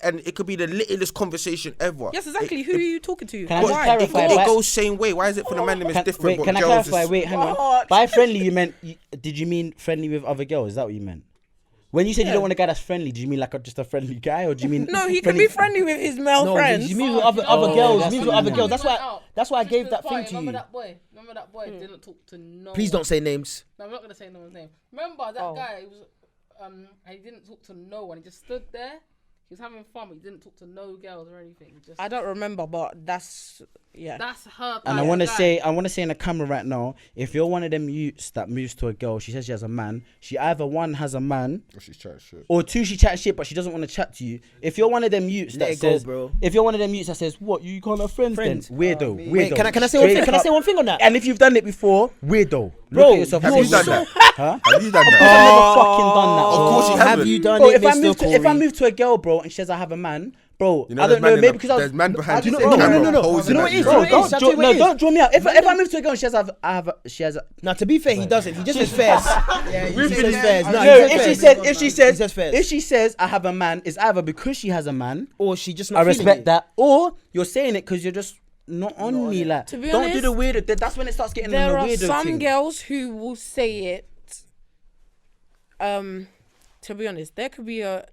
And it could be the littlest conversation ever. Yes, exactly. Who are you talking to? Can I And just why? clarify? It Why- goes same way. Why is it for the man them is different? Wait, but can I girls clarify? is- Wait, hang on. By friendly, you meant? Did you mean friendly with other girls? Is that what you meant? When you said you don't want a guy that's friendly, do you mean like just a friendly guy, or do you mean? No, he can be friendly with his male No, friends. you mean with other Oh, girls. that's You mean what with you other girls. mean. That's why I gave Just that this thing party, to you. Remember that boy didn't talk to no Please one. don't say names. No, I'm not gonna say no one's name. Remember that Oh. guy? He was he didn't talk to no one. He just stood there. He was having fun, but he didn't talk to no girls or anything. Just I don't remember, but that's yeah. that's her. And I type want to of guy. say, in the camera right now, if you're one of them youths that moves to a girl, she says she has a man. She either one has a man, Oh, she's chatting shit. or two she chats shit, but she doesn't want to chat to you. If you're one of them youths Let that it go, says, bro. if you're one of them youths that says, what you can't have friends, Friends. then weirdo, weirdo. Wait, can I say one Straight thing? Can I up. say one thing on that? And if you've done it before, weirdo. Bro, Look at yourself. Have you're you done so- that? Huh? Have you done I've that? never fucking done that. Of course you Have haven't. you done Bro, it, if I Mr. move to Corey? a girl, bro, and she says I have a man, bro, You know I there's don't man know, in maybe the- because I was. there's man behind you the know, camera no. posing You know at what it is? you. You know what it Bro, is? I'll tell you what it is. don't draw me out. If I move to a girl and she has a Now, to be fair, he doesn't. He just says fairs. Yeah, He says fairs. No, no, he says if she fairs. says He says fairs. if she says I have a man, it's either because she has a man, Or she just not I feeling respect you. that, or you're saying it because you're just not on me. Like, To be don't do honest, the weirdo. That's when it starts getting there on are the weirdo some thing. girls who will say it. To be honest, there could be a.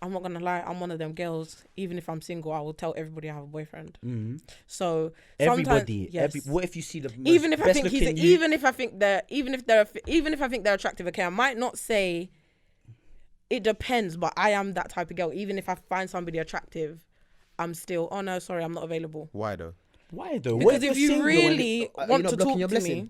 I'm not gonna lie. I'm one of them girls. Even if I'm single, I will tell everybody I have a boyfriend. So sometimes- Everybody, yes. what if you see the even if I best think looking he's, youth- even if I think they're, even if I think they're attractive, okay, I might not say. It depends, but I am that type of girl. Even if I find somebody attractive, I'm still. Oh no, sorry, I'm not available. Why though? Why though? What Because if if you're you single really Are you want not to blocking talk your to blessing? me,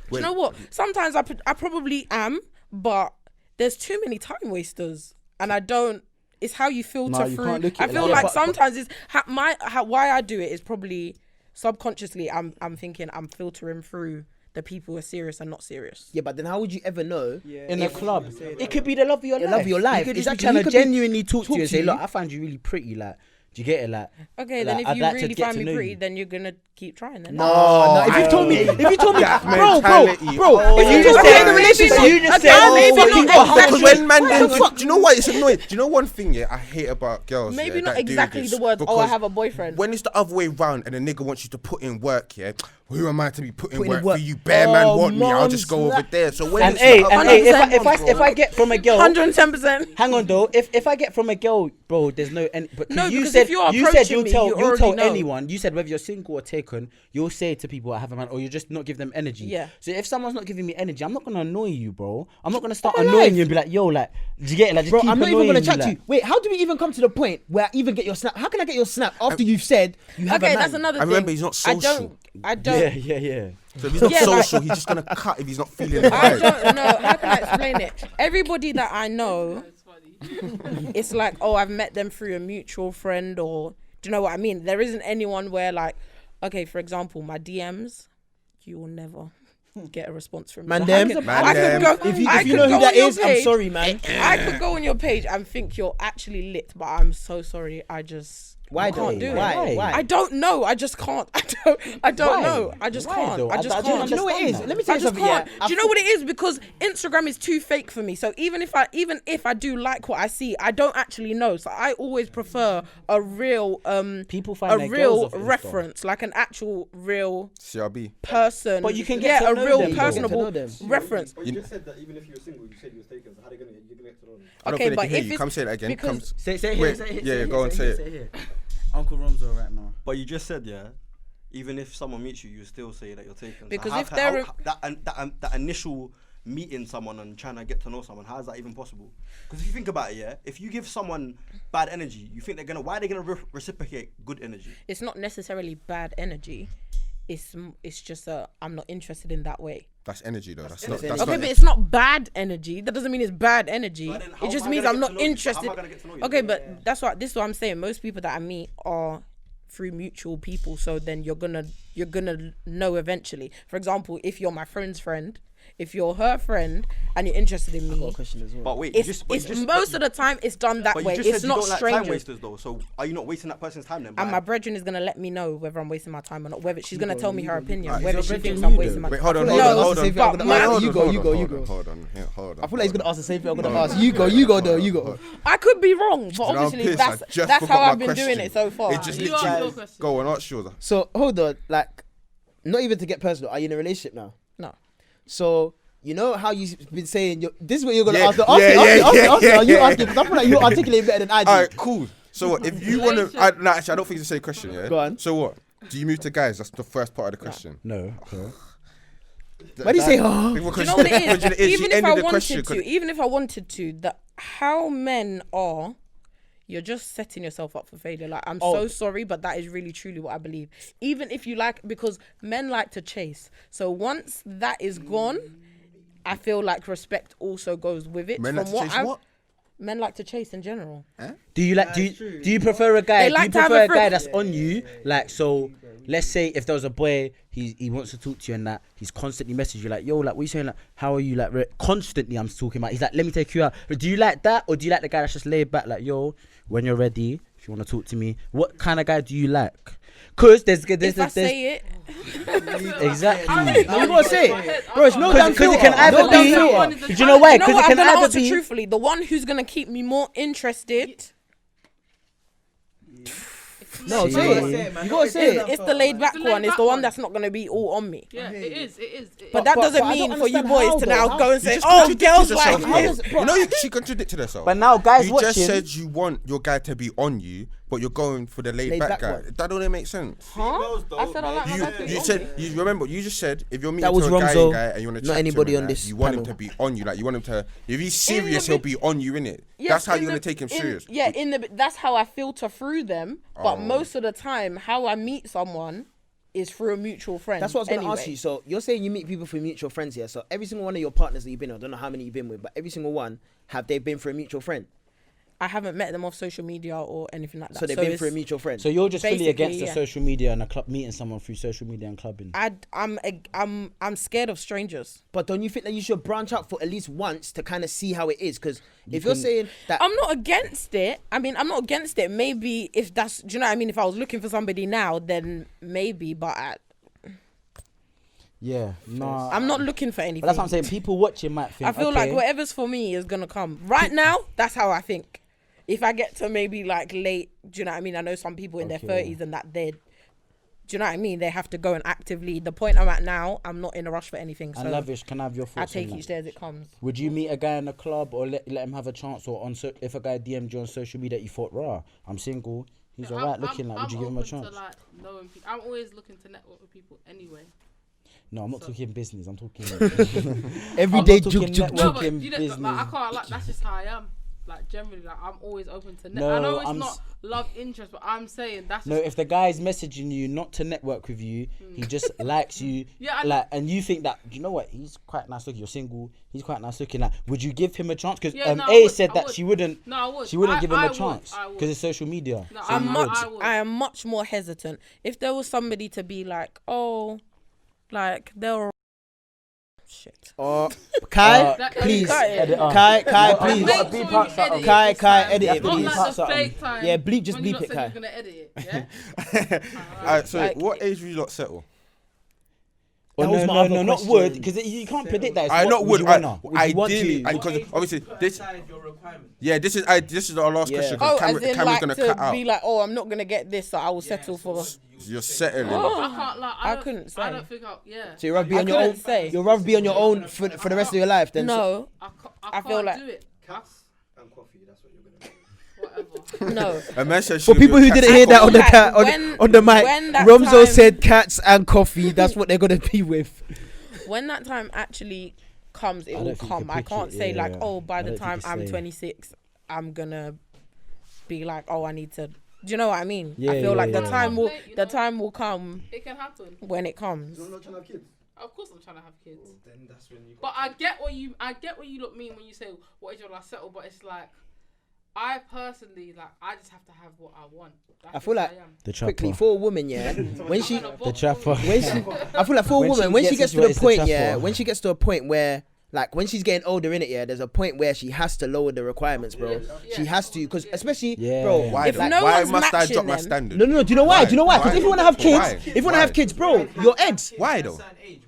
do you know what? Sometimes I probably am, but there's too many time wasters, and I don't. It's how you filter No, you through. can't look I at it feel like like that. sometimes it's why I do it is probably subconsciously. I'm thinking I'm filtering through the people who are serious and not serious. Yeah, but then how would you ever know? in a club, it could be the love of your The life. love of your life. You could just Exactly. be trying He to could be- genuinely talk to you and to say, you. look, I find you really pretty. Like, do you get it? Like, Okay, like, then if I'd you like to really get find to me know pretty, you. then you're gonna keep trying. Then. No, if you told me, that bro, if mentality. you told me you in just a said- relationship, you just okay, said, maybe oh, not but Because exactly. when man, Why the fuck? do you know what? It's annoying. Do you know one thing? Yeah, I hate about girls. Maybe yeah, not that do exactly this? the words. Oh, I Because have a boyfriend. When it's the other way round and a nigga wants you to put in work, yeah, who am I to be putting work for you? Bare man want me. I'll just go over there. So when And if I get from a girl, 110%. hang on though. If I get from a girl, bro, there's no. But No, you because said if you're you said approaching me, you'll you tell already know. anyone. You said whether you're single or taken, you'll say to people I have a man, or you just not give them energy. Yeah. So if someone's not giving me energy, I'm not gonna annoy you, bro. I'm not gonna start I'm annoying alive. you and be like, yo, like, do you get it? Like, just Bro, keep I'm not even annoying gonna me, chat to like. you. Wait, how do we even come to the point where I even get your snap? How can I get your snap after you've said you have a Okay, man? that's another I thing. remember he's not social. I don't. Yeah. So if he's not Yeah, like- social, he's just gonna cut if he's not feeling the I vibe. don't know. How can I explain it? Everybody that I know, It's funny. it's like, oh, I've met them through a mutual friend, or do you know what I mean? There isn't anyone where, like, okay, for example, my DMs, you will never get a response from me. Man Like, them. I could go. If you I know could who go that on your is, I'm page. sorry, man. I could go on your page and think you're actually lit, but I'm so sorry. I just Why can't though? do it. Why? I don't know. I just can't. I don't know. I just Why can't. though? I just I can't. don't Do you know what it is? understand Let me I tell you just something. can't. Yeah, Do you know what it is? Because Instagram is too fake for me. So even if I do like what I see, I don't actually know. So I always prefer a real People find a their real girls off Insta. reference, like an actual real CRB. person. But you can get to a know real them, though. personable Get to know them. reference. But you just said that even if you were single, you said you was taken. So how are they gonna get to know them? I don't Okay, think they but can hear if you. it's Come say that again. Come. because- Say it Wait, here. Say it yeah, here. go on, say it. Say here. Uncle Romzo right now. But you just said, yeah, even if someone meets you, you still say that you're taken. So Because how if can- they're- that initial meeting someone and trying to get to know someone, how is that even possible? Because if you think about it, yeah, if you give someone bad energy, you think why are they gonna reciprocate good energy? It's not necessarily bad energy. It's just I'm not interested in that way. That's energy though. That's energy. not. Okay, That's but it's not bad energy. That doesn't mean it's bad energy. But then how It just am I means gonna I'm get to not know you? How interested. am I gonna get to know you? Okay, but this is what I'm saying. Most people that I meet are through mutual people, so then you're gonna know eventually. For example, if you're my friend's friend, if you're her friend and you're interested in me, Question as well. But wait, it's most of the time it's done that but way. you just It's said not you don't like time strangers. wasters though. So are you not wasting that person's time then? And by- my brethren is gonna let me know whether I'm wasting my time or not. Whether she's gonna tell me her opinion, Alright, whether is she your thinks brethren I'm you wasting my Wait, time. hold on, No, hold on, that's hold the on. same thing I'm Hold gonna on, ask. hold You on, go, hold you on, go, you hold go. on, hold on, yeah, hold on. I feel like he's gonna ask the same thing I'm gonna ask. You go. I could be wrong, but I'm obviously pissed. I that's just how forgot my I've been doing question. it so far. It just You ask your literally. question. Go on, ask yours. So hold on, like, not even to get personal. Are you in a relationship now? No. So you know how you've been saying. This is what you're gonna Yeah, ask. Ask yeah, it. yeah, You yeah. ask it because I feel like you articulate better than I do. All right, cool. So what, if you want to, Relation. no, actually, I don't think it's the same question. Yeah. Go on. So what? Do you move to guys? That's the first part of the question. No. Why do you say, oh? Do you know what it is? Even if I wanted to, that how men are, you're just setting yourself up for failure. Like, I'm so sorry, but that is really truly what I believe. Even if you like, because men like to chase. So once that is gone, I feel like respect also goes with it. Men like to chase what? Men like to chase in general. Do you prefer a guy? They Do like you to have prefer a a guy friend. that's on you? Like, so let's say if there was a boy, he wants to talk to you and that he's constantly messaging you like, yo, like, what you saying? Like, how are you? Like, constantly I'm talking about. He's like, let me take you out. But do you like that, or do you like the guy that's just laid back? Like, yo, when you're ready, if you want to talk to me, what kind of guy do you like? Cause there's If I say it, exactly. No, you gotta say it, bro. It's no damn Because filter. it can either No damn be. filter. Do you know why? you know Because what? it I'm can gonna either answer be. truthfully. The one who's gonna keep me more interested. No, say it. You gotta say it. It's the laid back It's the one. laid It's back the one one. that's not gonna be all on me. Yeah, it is. But that doesn't I don't mean for you understand boys how, to though. now How- go and You say, just "Oh, contradicted girls yourself. like Yeah. this." You know, she contradicted herself. But now guys you watching. just said you want your guy to be on you, but you're going for the laid back guy. one. That don't make sense. Huh? I said I like my guy to be You on said me. you remember you just said if you're meeting That was to a Romzo, guy and you want to not chat anybody to him on and that, this you want him panel. to be on you, like you want him to. If he's serious, the he'll be on you, innit? Yes, That's how in you're gonna the- take him in- serious. Yeah, that's how I filter through them. But Oh. most of the time, how I meet someone is through a mutual friend. That's what I was going to anyway. ask you. So you're saying you meet people through mutual friends here. So every single one of your partners that you've been with, I don't know how many you've been with, but every single one, have they been through a mutual friend? I haven't met them off social media or anything like that. So they've been it's- through a mutual friend. So you're just fully Basically, against the yeah. social media and a club meeting someone through social media and clubbing. I'm scared of strangers. But don't you think that you should branch out for at least once to kind of see how it is? Because if you're saying that, I'm not against it. I mean, I'm not against it. Maybe if that's, do you know what I mean? If I was looking for somebody now, then maybe. But Yeah, no. I'm not looking for anything. But that's what I'm saying. People watching might think. I feel like whatever's for me is gonna come. Right now, that's how I think. If I get to maybe like late, do you know what I mean? I know some people in their 30s and that Do you know what I mean? They have to go and actively. The point I'm at now, I'm not in a rush for anything. So And Lavish, can I have your I thoughts? take on each that? day as it comes. Would you meet a guy in a club or let him have a chance, or if a guy DM'd you on social media, you thought, rah, I'm single, he's alright looking, like, would you give him a chance? To, like, knowing I'm always looking to network with people anyway. No, I'm not talking business. I'm talking Everyday talking juk juk networking. No, juk. but you know, business. like, I can't. Like, that's just how I am. Like, generally, like, I'm always open to. No, I know it's I'm not love interest, but I'm saying that's. No, if the guy's messaging you not to network with you, he just likes you. Yeah, like, and you think that, you know what, he's quite nice looking. You're single. He's quite nice looking. Like, would you give him a chance? Because Yeah, no, I A would, said I that would. she wouldn't. No, I would. She wouldn't give him I a would, chance I would. because it's social media. No, So I you would. would. I am much more hesitant. If there was somebody to be like, oh, like they're shit. Oh, Kai, please. Kai, please. Make sure you edit it Kai, this time. edit it, Not please. like the fake time. Yeah, bleep, just when you bleep lot it, said Kai. you're gonna edit it. Yeah. Alright, so Like- what age do you lot settle? That was my no, other no, not question. would, because you can't predict that. It's I what not would. you wanna. Would you want Ideally, to? because obviously this. your requirements. Yeah, this is our last Yeah. question. Oh, Because as in Cameron's like gonna to cut out. be like, oh, I'm not gonna get this, so I will settle for. You're settling. I can't lie. I couldn't say. I don't think yeah. So you'd rather be I on your own. couldn't say. You'd rather be on your own for the rest of your life than No, I I can't feel like- do it. Cats and coffee, that's what you're gonna do. Whatever. no. A man said For people who didn't hear that on the Like, cat on the mic, when that Romzo time- said cats and coffee. That's what they're gonna be with. When that time actually comes, it I will don't think you come. can I pick can't it, say like, yeah. oh, by I the don't time think you I'm say. 26, I'm gonna be like, oh, I need to. Do you know what I mean? Yeah, I feel yeah, like yeah. the time will You the know? time will come It can happen. when it comes. You're not trying to have kids? Of course, I'm trying to have kids. Then that's when you But I get what you look mean when you say what is your last settle. But it's like, I personally like, I just have to have what I want. That's I feel just like- how I am. The Quickly trapper. for a woman, yeah. When she, I'm in a The box trapper. with- when she, I feel like for a When woman, she when she gets gets to into the it, it's the point, yeah, trapper. when she gets to a point where, like, when she's getting older in it, yeah, there's a point where she has to lower the requirements, bro. She has to, because especially, Yeah. bro. Why? If Though? no Why one's must I matching drop my them- standard? No. Do you know why? Do you know why? Because if you want to have kids, Why? if you want to have kids, bro, your eggs. Why though?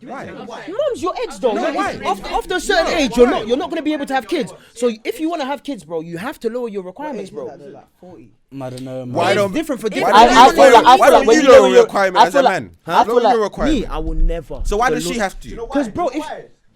Why? Mom's your eggs though. No, Like, why? after a certain age, you're not gonna be able to have kids. So if you want to have kids, bro, you have to lower your requirements, bro. I don't know, man. Why It's don't? different for If different. Why I don't feel you like- I why feel don't like when you you lower lower your your- requirement I as a feel like- man? I feel Lower your Me, requirement. I will never. So why The does she lo- have to? Because, bro, if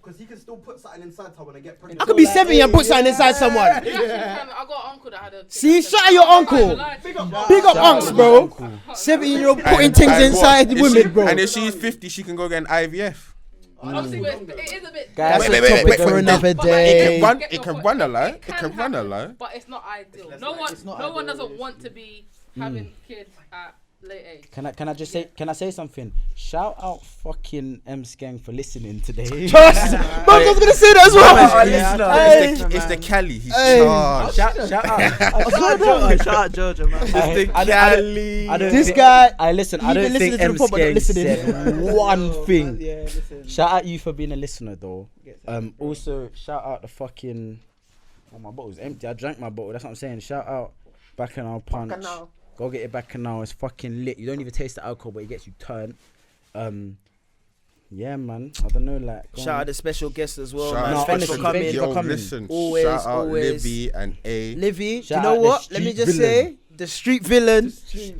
Because he can still put something inside her when they get pregnant. I could be 70 and put something inside someone. I got an uncle that had a. See, shout out your uncle. Big up unks, bro. 70-year-old putting And- things and inside what? Is women, she- bro. And if she's 50, she can go get an IVF. Obviously, but it is a bit. Guys, That's Wait, a wait, topic wait, for wait, another But, like, day. It can run. Get It your can point. run a lie. It It can run a happen, lie. But it's not ideal. It's No not one ideal, doesn't yeah. want to be having kids at late age. Can I just say? Can I say something? Shout out fucking M's gang for listening today. Trust. Mom, I was gonna say that as well. It's the Cali. He's Hey. charged. Shout out. Shout out Georgia, man. This guy. I listen. I He don't been think listening to the M's pod, but not gang listening. said one thing. Yeah, listen. Shout out you for being a listener, though. Also, shout out the fucking. Oh, my bottle's empty. I drank my bottle. That's what I'm saying. Shout out Bacchanal Punch. Go get it Bacchanal. It's fucking lit. You don't even taste the alcohol, but it gets you turned. Yeah, man. I don't know, like. go Shout on. out the special guests as well, Shout man. out Thanks special for coming. guests. Yo, coming. listen. Always, Shout out always. Livy and A. Livy, do Shout you know out the what? Let me street just villain. say, the street villain,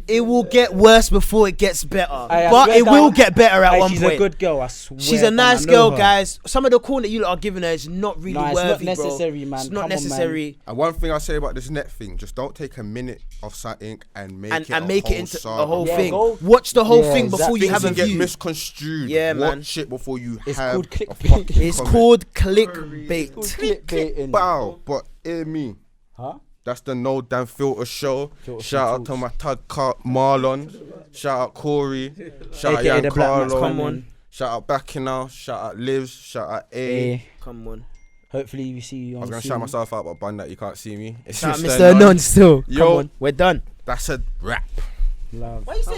it will get worse before it gets better. I But swear it will down. get better at one She's point. a good girl, I swear. She's a down, nice I know girl, her. guys. Some of the corn that you lot are giving her is not really Nah, it's worthy, not necessary, bro. man. It's not Come on, man. necessary. And one thing I'll say about this net thing, just don't take a minute of something and make it And make it into saga. a whole Yeah, thing. go- Watch the whole Yeah, thing before you Things have a can get view. misconstrued. Yeah, man. Watch it before you It's have called a clickbait. fucking It's comment. called clickbait. Clickbaiting. Bow, but hear me. Huh? That's the No Damn Filter show. Filter Shout out to Talks. my tag Marlon. Shout out Corey. Shout out AKA the Black Man's Giancarlo. Come on. Shout out Bacchanal. Shout out Livs. Shout out A. Come on. Hopefully we see you I on was gonna soon. shout myself out, but bun that you can't see me. It's Shout out Mr. Mr. Anon. Anon still. Come Yo. on. We're done. That's a wrap. Love.